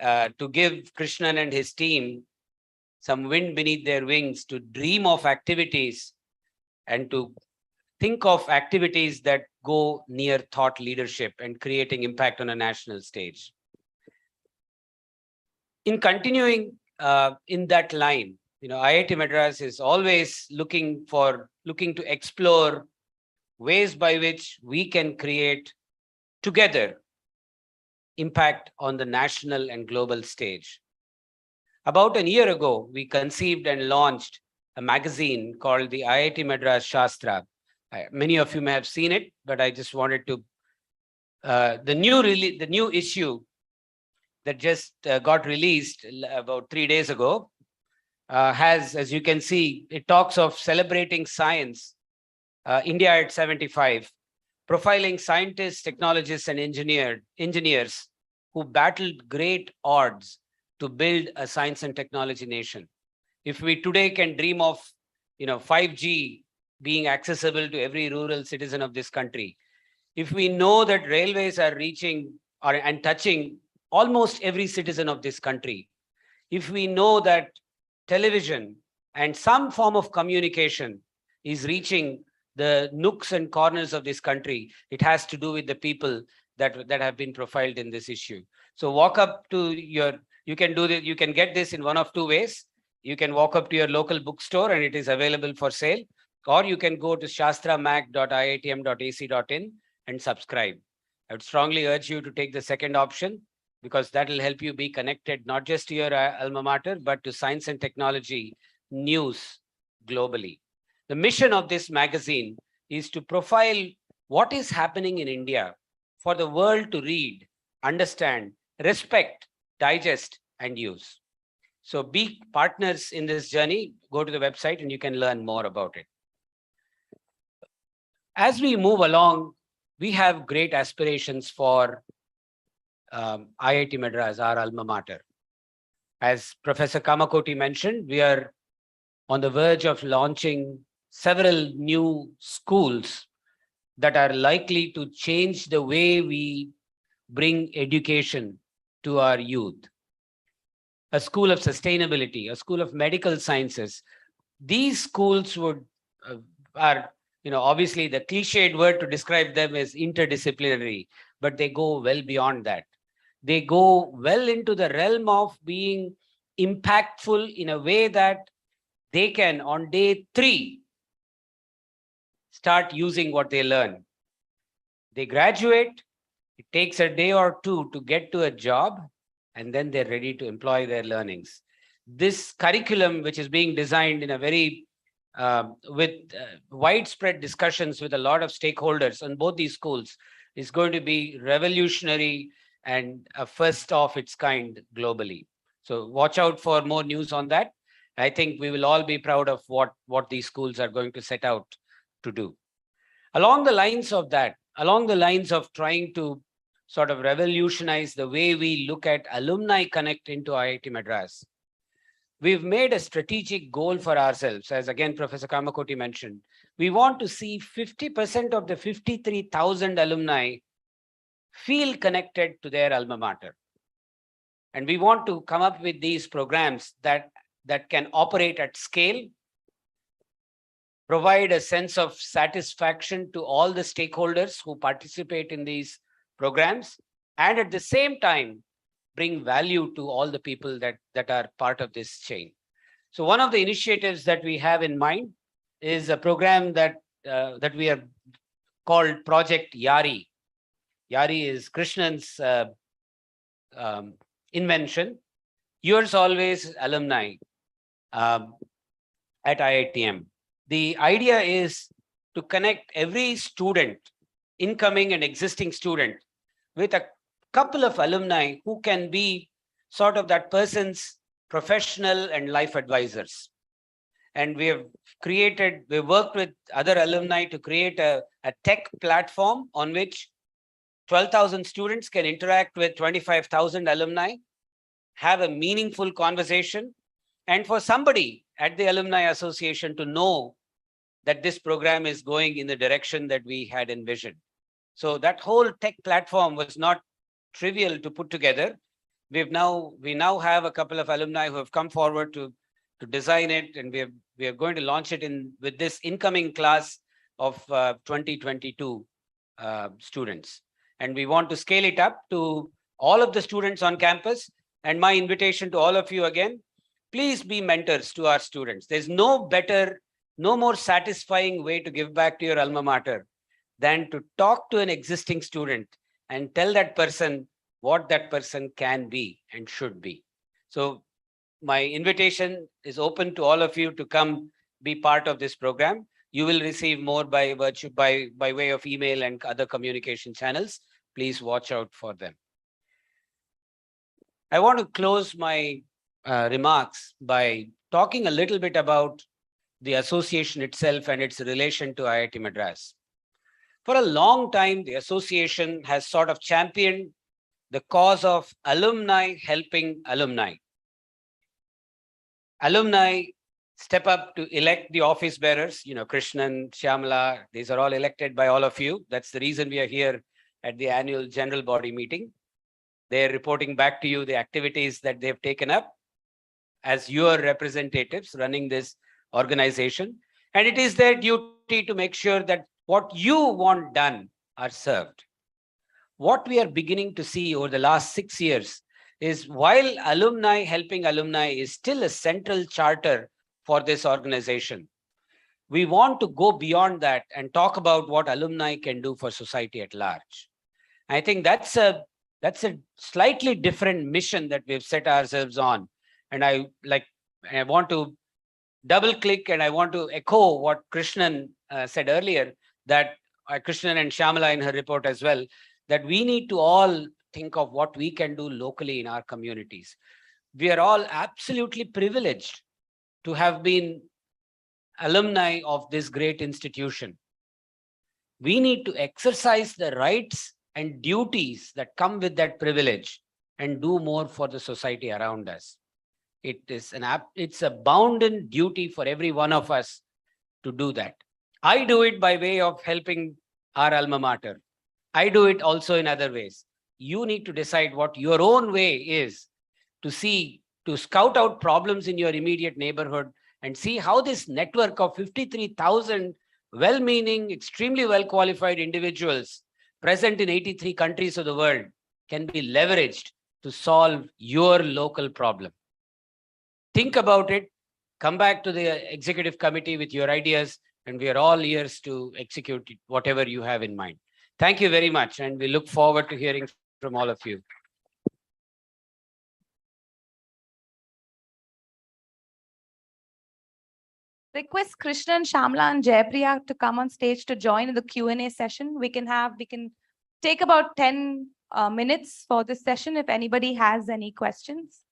S12: to give Krishnan and his team some wind beneath their wings to dream of activities and to think of activities that go near thought leadership and creating impact on a national stage. In continuing in that line, IIT Madras is always looking to explore ways by which we can create together impact on the national and global stage. About a year ago, we conceived and launched a magazine called the IIT Madras Shastra. Many of you may have seen it, but I just wanted to, the new issue that just got released about 3 days ago has, as you can see, it talks of celebrating science, India at 75, profiling scientists, technologists, and engineers who battled great odds to build a science and technology nation. If we today can dream of 5G being accessible to every rural citizen of this country, if we know that railways are reaching and touching almost every citizen of this country, if we know that television and some form of communication is reaching the nooks and corners of this country, it has to do with the people that have been profiled in this issue. So walk up to you can do this, you can get this in one of two ways. You can walk up to your local bookstore and it is available for sale, or you can go to shastramag.iitm.ac.in and subscribe. I would strongly urge you to take the second option, because that will help you be connected not just to your alma mater, but to science and technology news globally. The mission of this magazine is to profile what is happening in India for the world to read, understand, respect, digest, and use. So be partners in this journey. Go to the website and you can learn more about it. As we move along, we have great aspirations for IIT Madras, our alma mater. As Professor Kamakoti mentioned, we are on the verge of launching several new schools that are likely to change the way we bring education to our youth. A school of sustainability, a school of medical sciences. These schools are obviously the cliched word to describe them is interdisciplinary, but they go well beyond that. They go well into the realm of being impactful in a way that they can, on day 3, start using what they learn. They graduate, it takes a day or 2 to get to a job, and then they're ready to employ their learnings. This curriculum, which is being designed in a very widespread discussions with a lot of stakeholders on both these schools, is going to be revolutionary and a first of its kind globally. So watch out for more news on that. I think we will all be proud of what these schools are going to set out to do. Along the lines of that, along the lines of trying to sort of revolutionize the way we look at alumni connect into IIT Madras, we've made a strategic goal for ourselves. As again, Professor Kamakoti mentioned, we want to see 50% of the 53,000 alumni feel connected to their alma mater. And we want to come up with these programs that that can operate at scale, provide a sense of satisfaction to all the stakeholders who participate in these programs, and at the same time, bring value to all the people that are part of this chain. So one of the initiatives that we have in mind is a program that we have called Project Yari. Yari is Krishnan's invention. Yours always, alumni at IITM. The idea is to connect every student, incoming and existing student, with a couple of alumni who can be sort of that person's professional and life advisors. And we've worked with other alumni to create a tech platform on which 12,000 students can interact with 25,000 alumni, have a meaningful conversation, and for somebody at the Alumni Association to know that this program is going in the direction that we had envisioned. So that whole tech platform was not trivial to put together. We now have a couple of alumni who have come forward to design it, and we are going to launch it with this incoming class of 2022 students. And we want to scale it up to all of the students on campus. And my invitation to all of you again, please be mentors to our students. There's no more satisfying way to give back to your alma mater than to talk to an existing student and tell that person what that person can be and should be. So my invitation is open to all of you to come be part of this program. You will receive more by way of email and other communication channels. Please watch out for them. I want to close my remarks by talking a little bit about the association itself and its relation to IIT Madras. For a long time, the association has sort of championed the cause of alumni helping alumni. Alumni step up to elect the office bearers, Krishnan, Shyamala, these are all elected by all of you. That's the reason we are here at the annual general body meeting. They're reporting back to you the activities that they've taken up as your representatives running this organization. And it is their duty to make sure that what you want done are served. What we are beginning to see over the last 6 years is while alumni helping alumni is still a central charter for this organization, we want to go beyond that and talk about what alumni can do for society at large. I think that's a slightly different mission that we've set ourselves on. And I want to double click and I want to echo what Krishnan said earlier, that Krishnan and Shyamala in her report as well, that we need to all think of what we can do locally in our communities. We are all absolutely privileged to have been alumni of this great institution. We need to exercise the rights and duties that come with that privilege and do more for the society around us. It's a bounden duty for every one of us to do that. I do it by way of helping our alma mater. I do it also in other ways. You need to decide what your own way is to scout out problems in your immediate neighborhood and see how this network of 53,000 well-meaning, extremely well-qualified individuals present in 83 countries of the world can be leveraged to solve your local problem. Think about it, come back to the executive committee with your ideas, and we are all ears to execute whatever you have in mind. Thank you very much, and we look forward to hearing from all of you.
S6: Request Krishnan, Shyamala, and Jaipriya to come on stage to join in the Q&A session. We can take about 10 minutes for this session if anybody has any questions.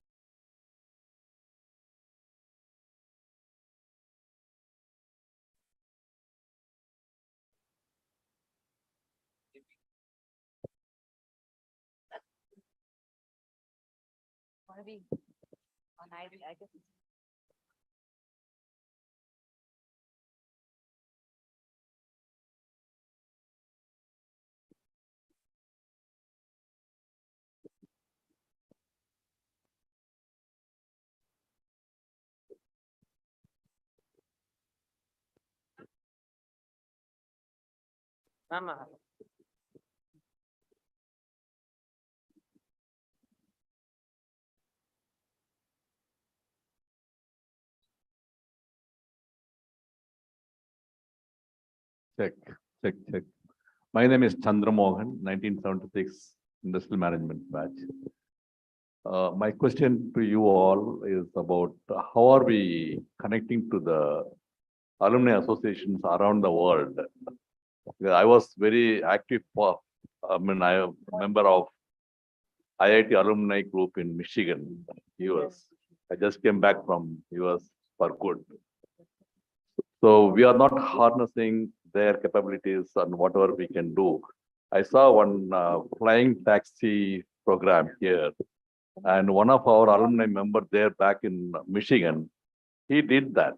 S13: Check, check, check. My name is Chandra Mohan, 1976 Industrial Management batch. My question to you all is about how are we connecting to the alumni associations around the world? Because I was very active I am a member of IIT alumni group in Michigan, US. I just came back from US for good. So we are not harnessing their capabilities and whatever we can do. I saw one flying taxi program here, and one of our alumni members there back in Michigan, he did that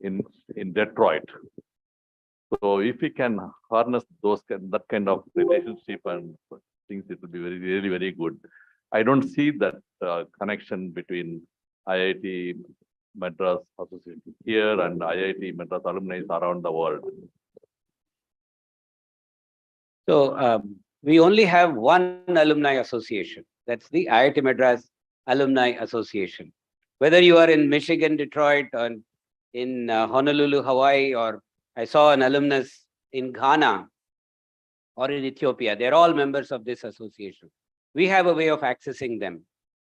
S13: in Detroit. So if we can harness that kind of relationship and things, it will be really, very good. I don't see that connection between IIT Madras Association here and IIT Madras alumni around the world.
S12: So we only have one alumni association. That's the IIT Madras Alumni Association. Whether you are in Michigan, Detroit, or in Honolulu, Hawaii, or I saw an alumnus in Ghana or in Ethiopia, they're all members of this association. We have a way of accessing them.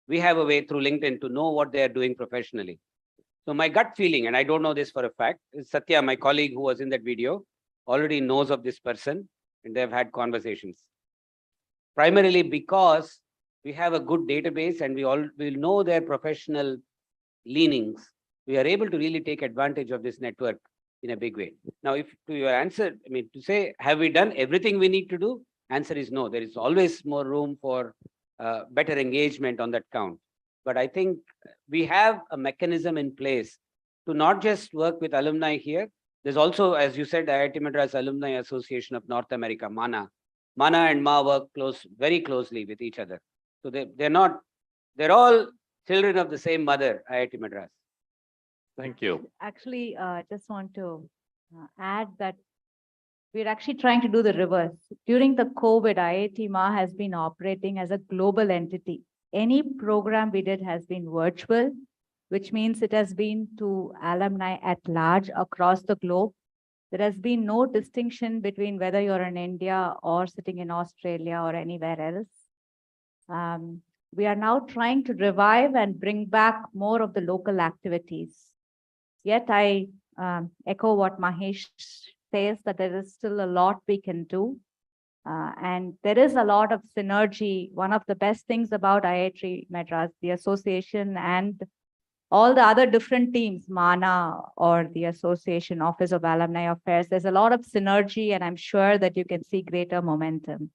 S12: We have a way through LinkedIn to know what they are doing professionally. So my gut feeling, and I don't know this for a fact, is Satya, my colleague who was in that video, already knows of this person and they've had conversations. Primarily because we have a good database and we all will know their professional leanings. We are able to really take advantage of this network in a big way. Now, if to your answer, I mean, to say, have we done everything we need to do? Answer is no. There is always more room for better engagement on that count. But I think we have a mechanism in place to not just work with alumni here. There's also, as you said, IIT Madras Alumni Association of North America, MANA. MANA and MA work very closely with each other. So they're all children of the same mother, IIT Madras.
S13: Thank you.
S6: Actually, just want to add that we're actually trying to do the reverse. During the COVID, IITMAA has been operating as a global entity. Any program we did has been virtual, which means it has been to alumni at large across the globe. There has been no distinction between whether you're in India or sitting in Australia or anywhere else. We are now trying to revive and bring back more of the local activities. Yet I echo what Mahesh says, that there is still a lot we can do. And there is a lot of synergy. One of the best things about IIT Madras, the association and all the other different teams, MANA or the Association Office of Alumni Affairs, there's a lot of synergy, and I'm sure that you can see greater momentum.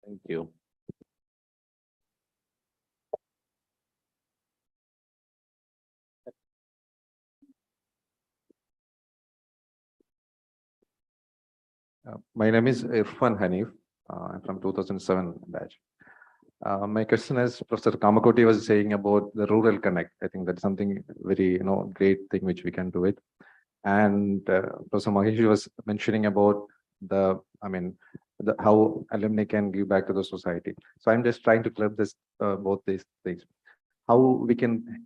S13: Thank you.
S14: My name is Irfan Hanif. I'm from 2007 batch. My question is, Professor Kamakoti was saying about the rural connect. I think that's something very, great thing which we can do it. And Professor Mahesh was mentioning about how alumni can give back to the society. So I'm just trying to club this, both these things. How we can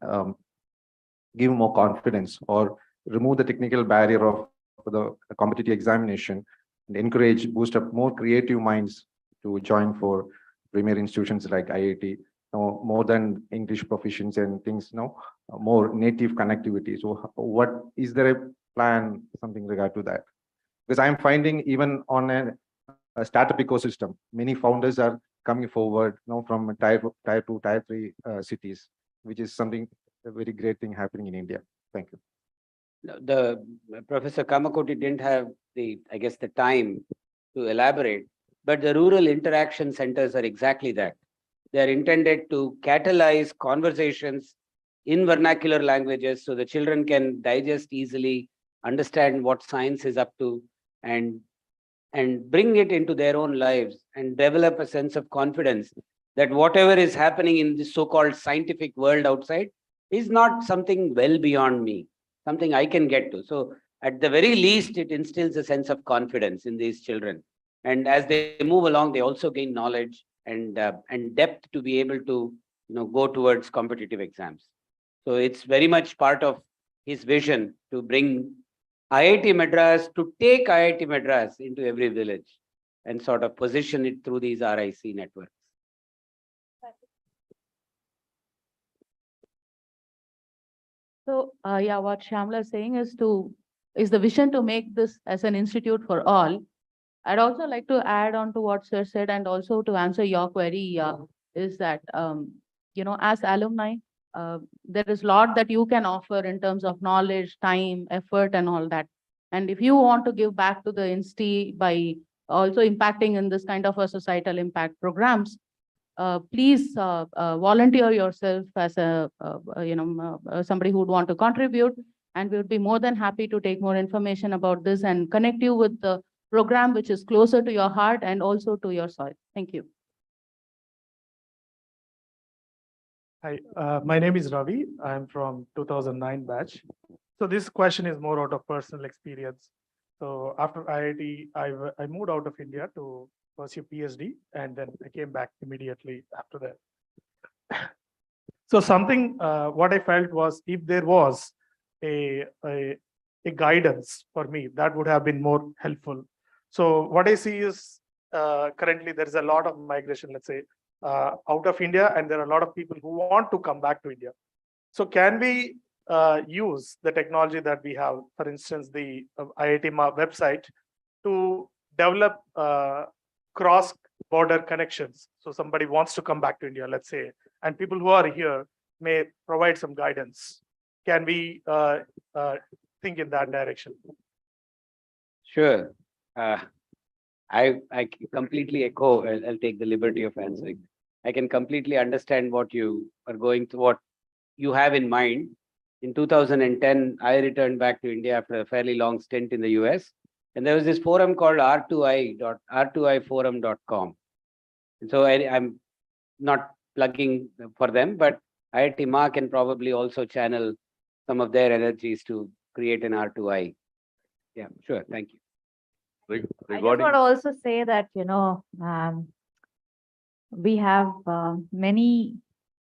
S14: give more confidence or remove the technical barrier of the competitive examination and encourage, boost up more creative minds to join for premier institutions like IIT, more than English proficiency and things, more native connectivity. So what is there a plan, something regard to that? Because I'm finding even on a startup ecosystem, many founders are coming forward from tier 2, tier 3 cities, which is something, a very great thing happening in India. Thank you.
S12: The Professor Kamakoti didn't have the time to elaborate, but the rural interaction centers are exactly that. They are intended to catalyze conversations in vernacular languages so the children can digest easily, understand what science is up to, and bring it into their own lives and develop a sense of confidence that whatever is happening in this so-called scientific world outside is not something well beyond me, something I can get to. So at the very least, it instills a sense of confidence in these children. And as they move along, they also gain knowledge and depth to be able to go towards competitive exams. So it's very much part of his vision to bring IIT Madras, to take IIT Madras into every village and sort of position it through these RIC networks.
S6: So yeah, what Shyamala is saying is the vision to make this as an institute for all. I'd also like to add on to what Sir said, and also to answer your query, is that as alumni, there is a lot that you can offer in terms of knowledge, time, effort, and all that. And if you want to give back to the Insti by also impacting in this kind of a societal impact programs, please volunteer yourself as a somebody who would want to contribute, and we would be more than happy to take more information about this and connect you with the program which is closer to your heart and also to your soil. Thank you.
S15: Hi, my name is Ravi. I'm from 2009 batch. So this question is more out of personal experience. So after IIT, I moved out of India to pursue PhD, and then I came back immediately after that. So something, what I felt was, if there was a guidance for me, that would have been more helpful. So what I see is currently there is a lot of migration, let's say, out of India, and there are a lot of people who want to come back to India. So can we use the technology that we have, for instance, the IITMAA website, to develop cross-border connections? So somebody wants to come back to India, let's say, and people who are here may provide some guidance. Can we think in that direction?
S12: Sure. I completely echo. I'll take the liberty of answering. I can completely understand what you are going to, what you have in mind. In 2010, I returned back to India after a fairly long stint in the US. And there was this forum called r2iforum.com. And so I'm not plugging for them, but IITMAA can probably also channel some of their energies to create an R2I. Yeah, sure. Thank you.
S16: I just want to also say that, we have many,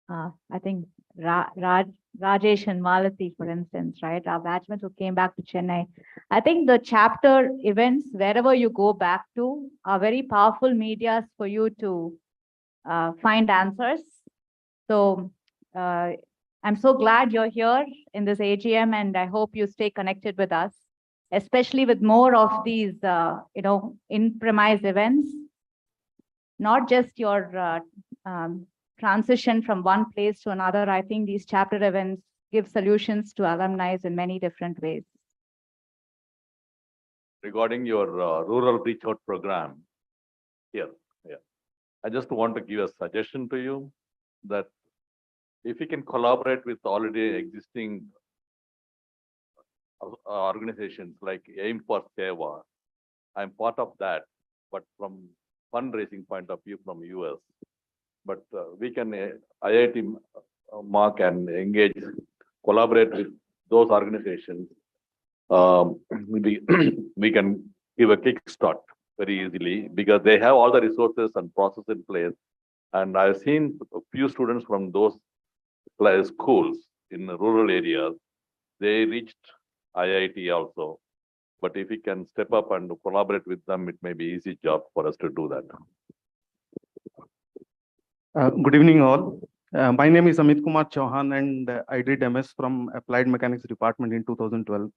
S16: I think, Rajesh and Malati, for instance, right? Our batchmates who came back to Chennai. I think the chapter events, wherever you go back to, are very powerful medias for you to find answers. So I'm so glad you're here in this AGM, and I hope you stay connected with us, especially with more of these, in-premise events. Not just your transition from one place to another. I think these chapter events give solutions to alumni in many different ways.
S13: Regarding your rural reach out program, I just want to give a suggestion to you that if you can collaborate with already existing organizations like Aim for Seva, I'm part of that, but from fundraising point of view from US. But we can, IITMAA can engage, collaborate with those organizations. We can give a kickstart very easily because they have all the resources and process in place. And I've seen a few students from those schools in the rural areas. They reached IIT also. But if we can step up and collaborate with them, it may be an easy job for us to do that.
S17: Good evening, all. My name is Amit Kumar Chauhan, and I did MS from Applied Mechanics Department in 2012.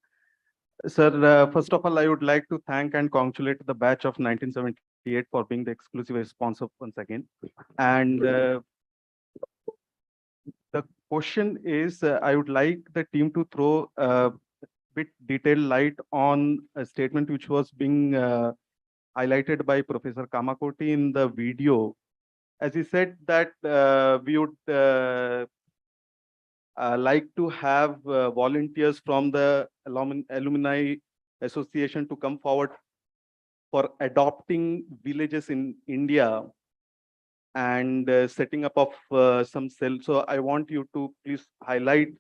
S17: Sir, first of all, I would like to thank and congratulate the batch of 1978 for being the exclusive sponsor once again. And the question is, I would like the team to throw a bit detailed light on a statement which was being highlighted by Professor Kamakoti in the video. As he said that we would like to have volunteers from the alumni association to come forward for adopting villages in India and setting up of some cells. So I want you to please highlight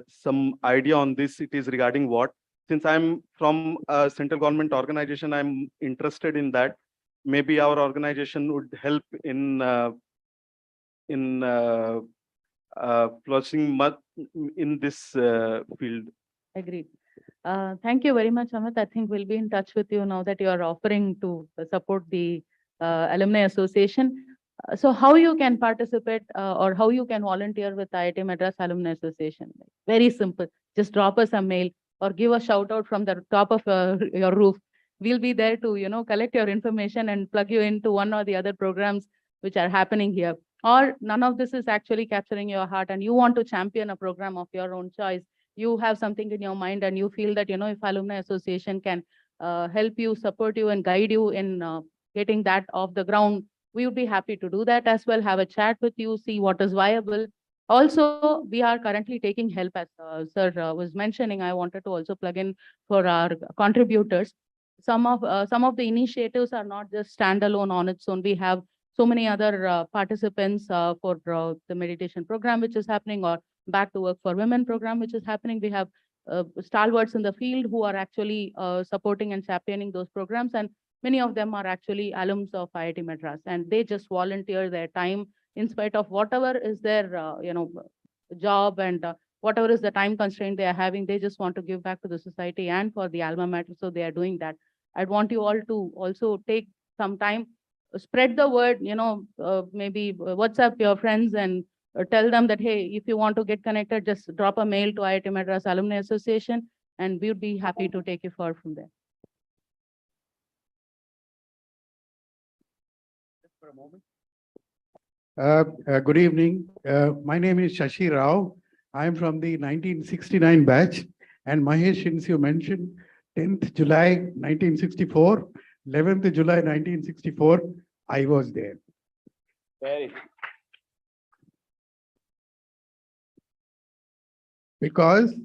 S17: some idea on this. It is regarding what? since I'm from a central government organization, I'm interested in that. Maybe our organization would help in flourishing in this field.
S18: Agreed. Thank you very much, Amit. I think we'll be in touch with you now that you are offering to support the Alumni Association. So how you can participate or how you can volunteer with IIT Madras Alumni Association? Very simple. Just drop us a mail or give a shout out from the top of your roof. We'll be there to, collect your information and plug you into one or the other programs which are happening here. Or none of this is actually capturing your heart and you want to champion a program of your own choice. You have something in your mind and you feel that, if Alumni Association can help you, support you and guide you in getting that off the ground, we would be happy to do that as well, have a chat with you, see what is viable. Also, we are currently taking help, as Sir was mentioning. I wanted to also plug in for our contributors. Some of the initiatives are not just standalone on its own. We have so many other participants for the meditation program, which is happening, or Back to Work for Women program, which is happening. We have stalwarts in the field who are actually supporting and championing those programs. And many of them are actually alums of IIT Madras, and they just volunteer their time in spite of whatever is their, job and whatever is the time constraint they are having. They just want to give back to the society and for the alma mater. So they are doing that. I'd want you all to also take some time, spread the word, maybe WhatsApp your friends and tell them that, hey, if you want to get connected, just drop a mail to IIT Madras Alumni Association, and we would be happy to take you forward from there.
S19: Just for a moment. Good evening. My name is Shashi Rao. I am from the 1969 batch. And Mahesh, since you mentioned 10th July 1964, 11th July 1964, I was there.
S3: Very.
S19: Because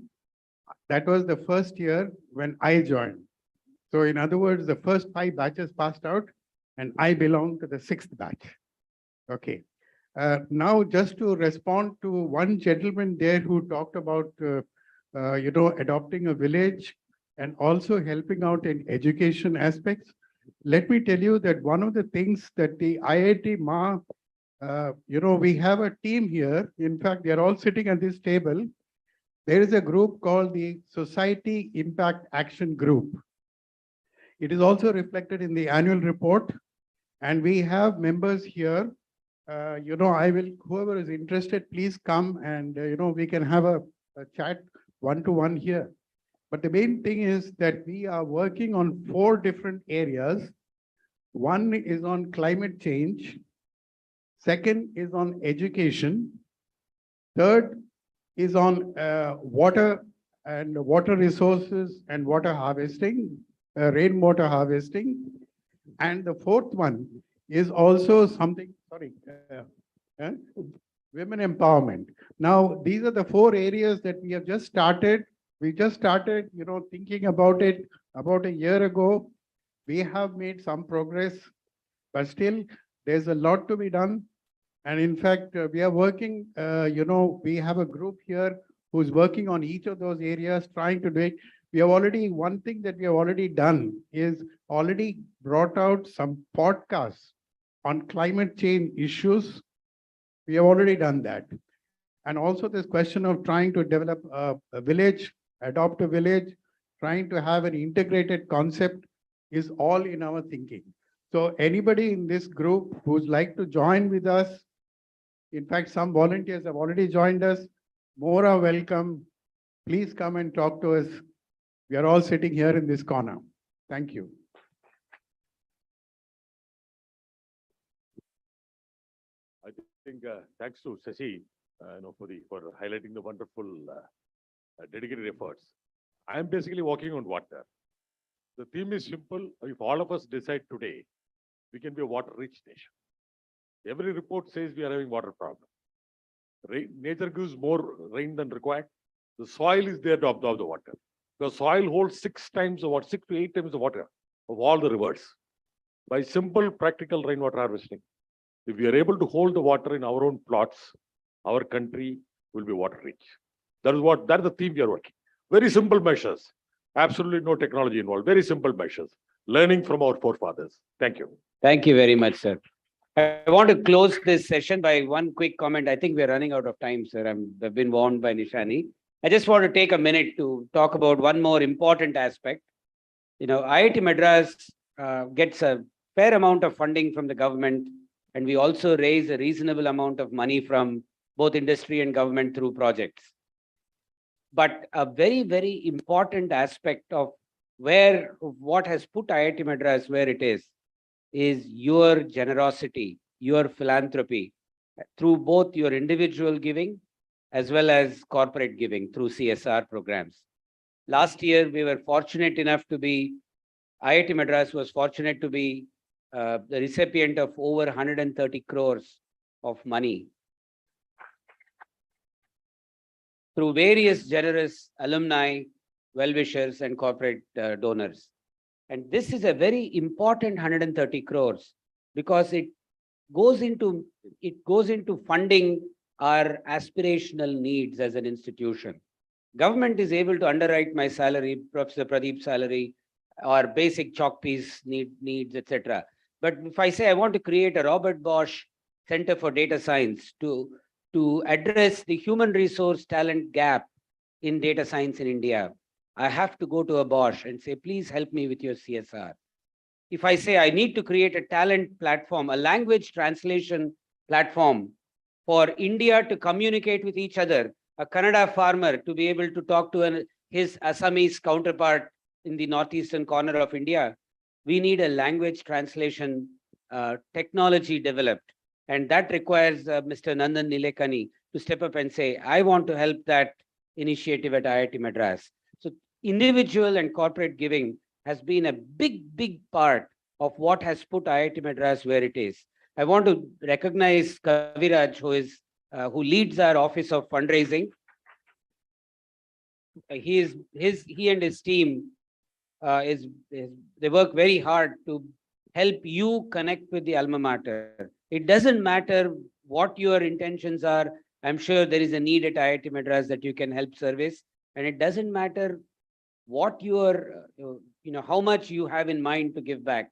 S19: that was the first year when I joined. So in other words, the first 5 batches passed out and I belong to the 6th batch. Okay. Now, just to respond to one gentleman there who talked about, adopting a village and also helping out in education aspects. Let me tell you that one of the things that the IITMAA, we have a team here. In fact, they're all sitting at this table. There is a group called the Society Impact Action Group. It is also reflected in the annual report. And we have members here. Whoever is interested, please come and, we can have a chat one-to-one here. But the main thing is that we are working on 4 different areas. One is on climate change. Second is on education. Third is on water and water resources and water harvesting, rainwater harvesting. And the 4th one is also something, women empowerment. Now, these are the 4 areas that we have just started. We just started, thinking about it about a year ago. We have made some progress, but still there's a lot to be done. And in fact, we are working, we have a group here who's working on each of those areas, trying to do it. We have already, one thing that we have already done is already brought out some podcasts on climate change issues. We have already done that. And also this question of trying to develop a village, adopt a village, trying to have an integrated concept is all in our thinking. So anybody in this group who's like to join with us, in fact, some volunteers have already joined us, more are welcome. Please come and talk to us. We are all sitting here in this corner. Thank you.
S13: I think thanks to Shashi, for highlighting the wonderful dedicated efforts. I am basically working on water. The theme is simple. If all of us decide today, we can be a water-rich nation. Every report says we are having water problem. Nature gives more rain than required. The soil is there to absorb the water. The soil holds 6 to 8 times the water of all the rivers. By simple, practical rainwater harvesting, if we are able to hold the water in our own plots, our country will be water rich. That is the theme we are working. Very simple measures.
S20: Absolutely no technology involved. Very simple measures. Learning from our forefathers. Thank you.
S12: Thank you very much, sir. I want to close this session by one quick comment. I think we're running out of time, sir. I've been warned by Nishani. I just want to take a minute to talk about one more important aspect. IIT Madras gets a fair amount of funding from the government, and we also raise a reasonable amount of money from both industry and government through projects. But a very, very important aspect of what has put IIT Madras where it is your generosity, your philanthropy through both your individual giving as well as corporate giving through CSR programs. Last year, we were fortunate enough to be, IIT Madras was fortunate to be the recipient of over 130 crores of money through various generous alumni, well-wishers, and corporate donors. And this is a very important 130 crores because it goes into funding our aspirational needs as an institution. Government is able to underwrite my salary, Professor Pradeep's salary, or basic chalk piece needs, etc. But if I say I want to create a Robert Bosch Center for Data Science to address the human resource talent gap in data science in India, I have to go to a Bosch and say, please help me with your CSR. If I say I need to create a talent platform, a language translation platform for India to communicate with each other, a Kannada farmer to be able to talk to his Assamese counterpart in the northeastern corner of India, we need a language translation technology developed. And that requires Mr. Nandan Nilekani to step up and say, I want to help that initiative at IIT Madras. So individual and corporate giving has been a big, big part of what has put IIT Madras where it is. I want to recognize Kaviraj, who leads our office of fundraising. He and his team they work very hard to help you connect with the alma mater. It doesn't matter what your intentions are. I'm sure there is a need at IIT Madras that you can help service, and it doesn't matter what how much you have in mind to give back.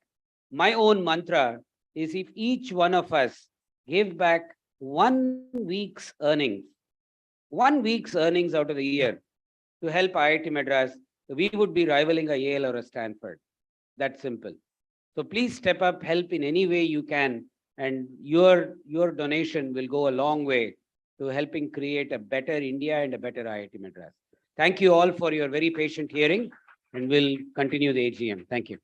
S12: My own mantra is if each one of us give back 1 week's earnings, 1 week's earnings out of the year to help IIT Madras, we would be rivaling a Yale or a Stanford. That's simple. So please step up, help in any way you can, and your donation will go a long way to helping create a better India and a better IIT Madras. Thank you all for your very patient hearing, and we'll continue the AGM. Thank you.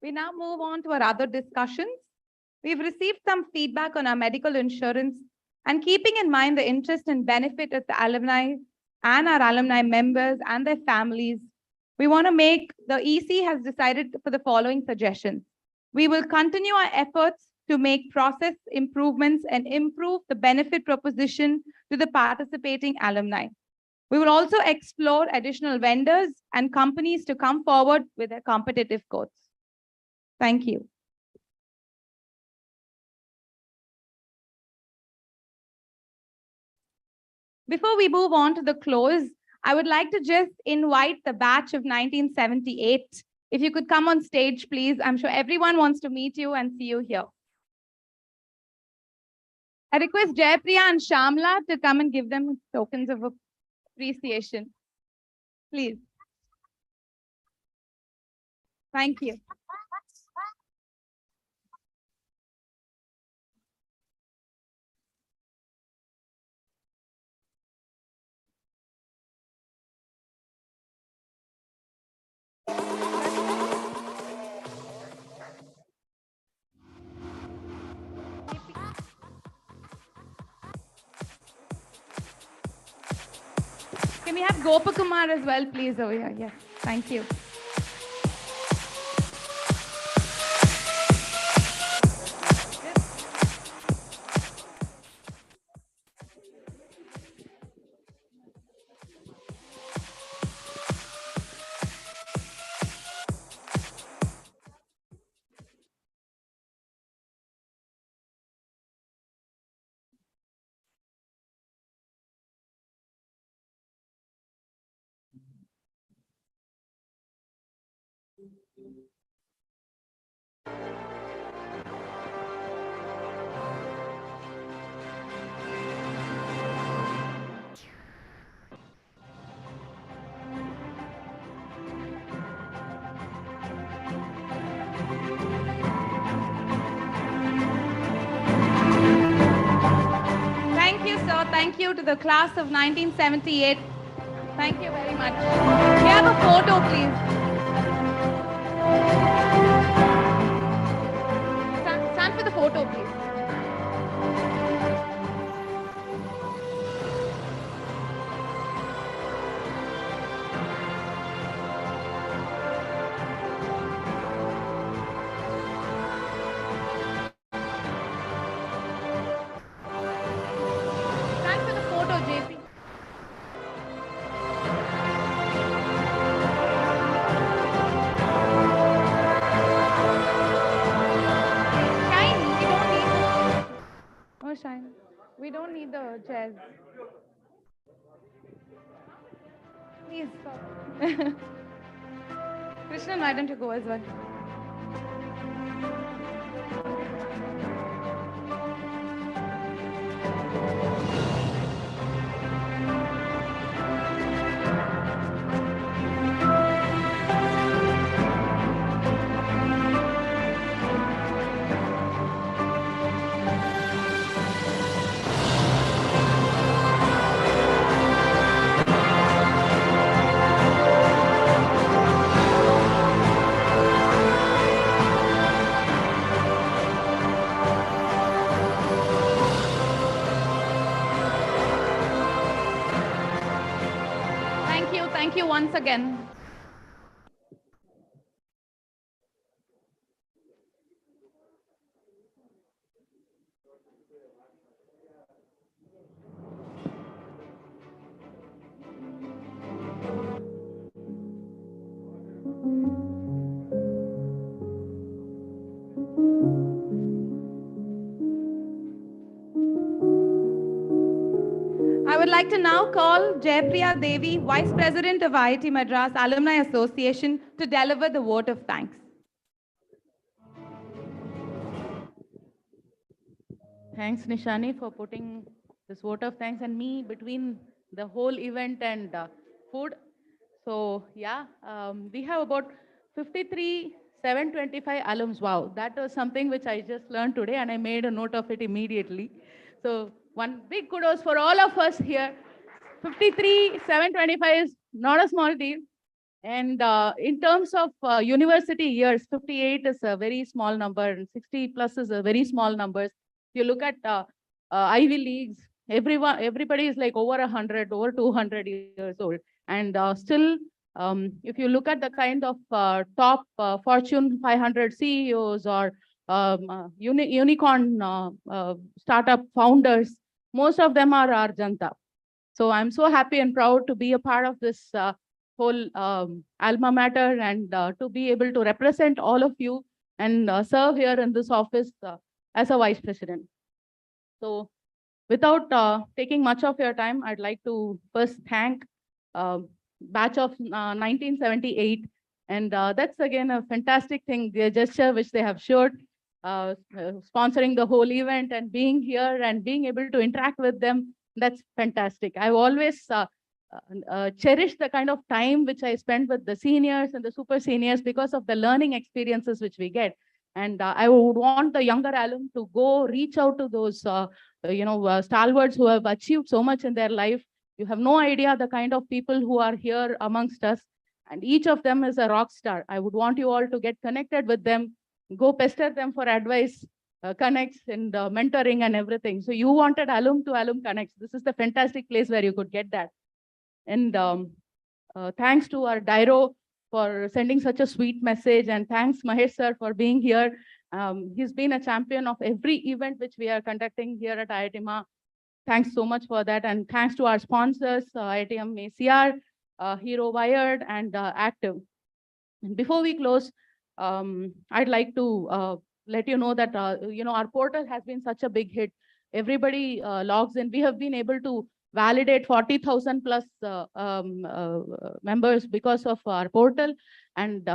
S4: We now move on to our other discussions. We've received some feedback on our medical insurance, and keeping in mind the interest and benefit of the alumni and our alumni members and their families, we want to make, the EC has decided for the following suggestions. We will continue our efforts to make process improvements and improve the benefit proposition to the participating alumni. We will also explore additional vendors and companies to come forward with their competitive quotes. Thank you. Before we move on to the close, I would like to just invite the batch of 1978. If you could come on stage, please. I'm sure everyone wants to meet you and see you here. I request Jaipriya and Shamla to come and give them tokens of appreciation. Please. Thank you. Can we have Gopakumar as well, please, over here? Yes, thank you. Thank you, sir. Thank you to the class of 1978. Thank you very much. We have a photo, please. Stand for the photo, please. Stand for the photo, JP. Shine, we don't need. Oh, Shine. We don't need the chairs. Please. Krishnan, why don't you go as well? Thank you once again. I would like to now call Jayapriya Devi, Vice President of IIT Madras Alumni Association, to deliver the vote of thanks.
S18: Thanks, Nishani, for putting this vote of thanks and me between the whole event and food. So yeah, we have about 53,725 alums. Wow, that was something which I just learned today and I made a note of it immediately. So one big kudos for all of us here. 53,725 is not a small deal. And in terms of university years, 58 is a very small number and 60 plus is a very small number. You look at Ivy Leagues, everybody is like over 100, over 200 years old. And still, if you look at the kind of top Fortune 500 CEOs or unicorn startup founders, most of them are our Janta. So I'm so happy and proud to be a part of this whole alma mater and to be able to represent all of you and serve here in this office as a vice president. So without taking much of your time, I'd like to first thank batch of 1978. And that's again a fantastic thing, the gesture which they have showed, sponsoring the whole event and being here and being able to interact with them. That's fantastic. I've always cherished the kind of time which I spent with the seniors and the super seniors because of the learning experiences which we get. And I would want the younger alum to go reach out to those, stalwarts who have achieved so much in their life. You have no idea the kind of people who are here amongst us. And each of them is a rock star. I would want you all to get connected with them, go pester them for advice, connects and mentoring and everything. So you wanted alum to alum connects. This is the fantastic place where you could get that. And thanks to our Dairo for sending such a sweet message. And thanks Mahesh sir for being here. He's been a champion of every event which we are conducting here at IITMAA. Thanks so much for that. And thanks to our sponsors, IITMAA, Hero Wired and Active. And before we close, I'd like to let you know that, our portal has been such a big hit. Everybody logs in. We have been able to validate 40,000 plus members because of our portal. And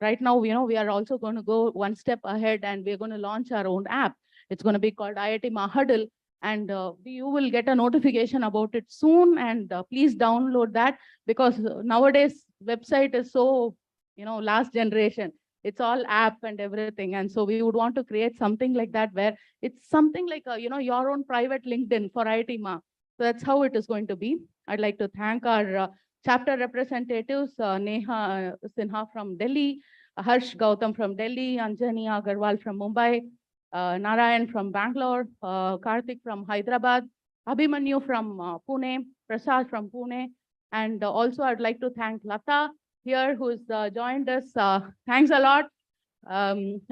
S18: right now, we are also going to go one step ahead, and we're going to launch our own app. It's going to be called IITMAA Huddle, and you will get a notification about it soon. And please download that, because nowadays website is so, last generation. It's all app and everything. And so we would want to create something like that, where it's something like your own private LinkedIn for IITMAA. So that's how it is going to be. I'd like to thank our chapter representatives, Neha Sinha from Delhi, Harsh Gautam from Delhi, Anjani Agarwal from Mumbai, Narayan from Bangalore, Karthik from Hyderabad, Abhimanyu from Pune, Prasad from Pune. And also I'd like to thank Lata here, who's joined us. Thanks a lot.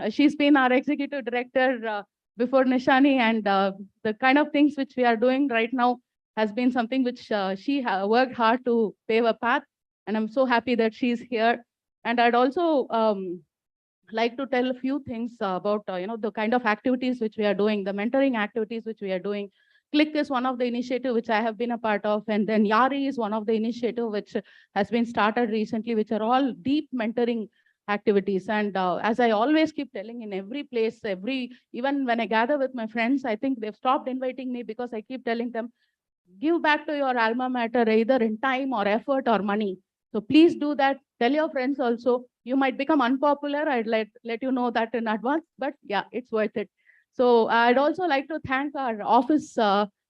S18: She's been our executive director before Nishani, and the kind of things which we are doing right now has been something which she worked hard to pave a path. And I'm so happy that she's here. And I'd also like to tell a few things about the kind of activities which we are doing, the mentoring activities which we are doing. Click is one of the initiative which I have been a part of, and then Yari is one of the initiative which has been started recently, which are all deep mentoring activities. And as I always keep telling, in every place, even when I gather with my friends, I think they've stopped inviting me, because I keep telling them, give back to your alma mater either in time or effort or money. So please do that. Tell your friends also. You might become unpopular. I'd let you know that in advance, but yeah, it's worth it. So I'd also like to thank our office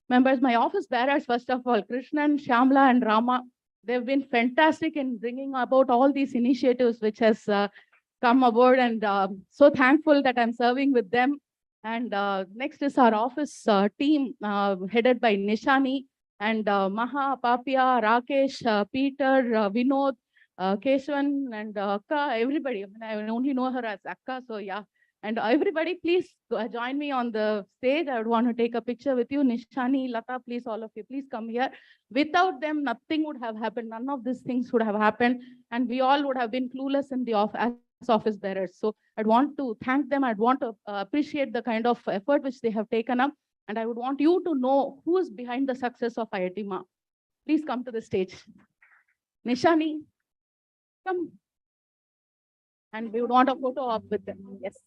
S18: members, my office bearers, first of all, Krishnan, Shyamla, and Rama. They've been fantastic in bringing about all these initiatives which has come aboard, and so thankful that I'm serving with them. And next is our office team headed by Nishani, and Maha, Papia, Rakesh, Peter, Vinod, Keshwan, and Akka, everybody. I mean, I only know her as Akka, so yeah. And everybody, please join me on the stage. I would want to take a picture with you. Nishani, Lata, please, all of you, please come here. Without them, nothing would have happened. None of these things would have happened. And we all would have been clueless in the office bearers. So I'd want to thank them. I'd want to appreciate the kind of effort which they have taken up. And I would want you to know who is behind the success of IITMAA. Please come to the stage. Nishani, come. And we would want a photo op with them. Yes.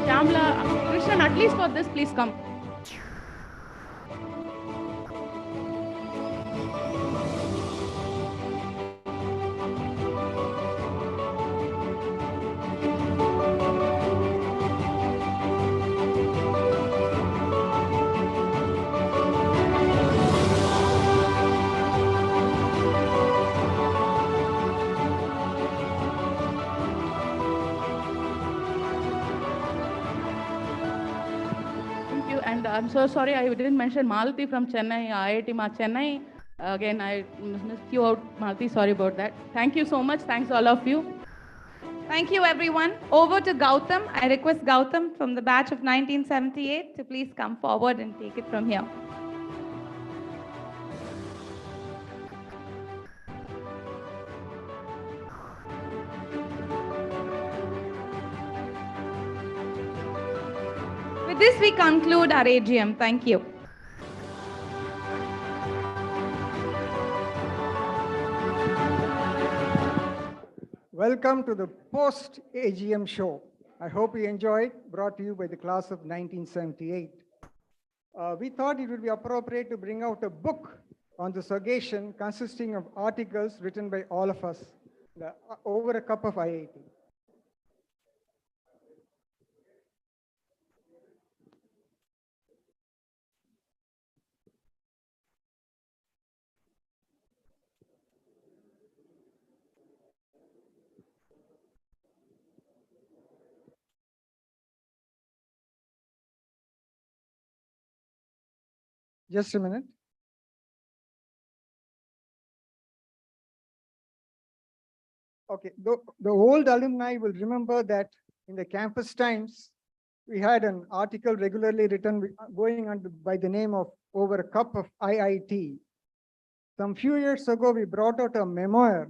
S18: Shyamla, Krishnan, at least for this, please come. And I'm so sorry I didn't mention Malati from Chennai, IITMAA Chennai. Again, I missed you out, Malati. Sorry about that. Thank you so much. Thanks all of you.
S4: Thank you, everyone. Over to Gautam. I request Gautam from the batch of 1978 to please come forward and take it from here. With this, we conclude our AGM. Thank you.
S21: Welcome to the post-AGM show. I hope you enjoyed, brought to you by the class of 1978. We thought it would be appropriate to bring out a book on this occasion consisting of articles written by all of us over a cup of IIT. Just a minute. Okay, the old alumni will remember that in the campus times, we had an article regularly written going under by the name of Over a Cup of IIT. Some few years ago, we brought out a memoir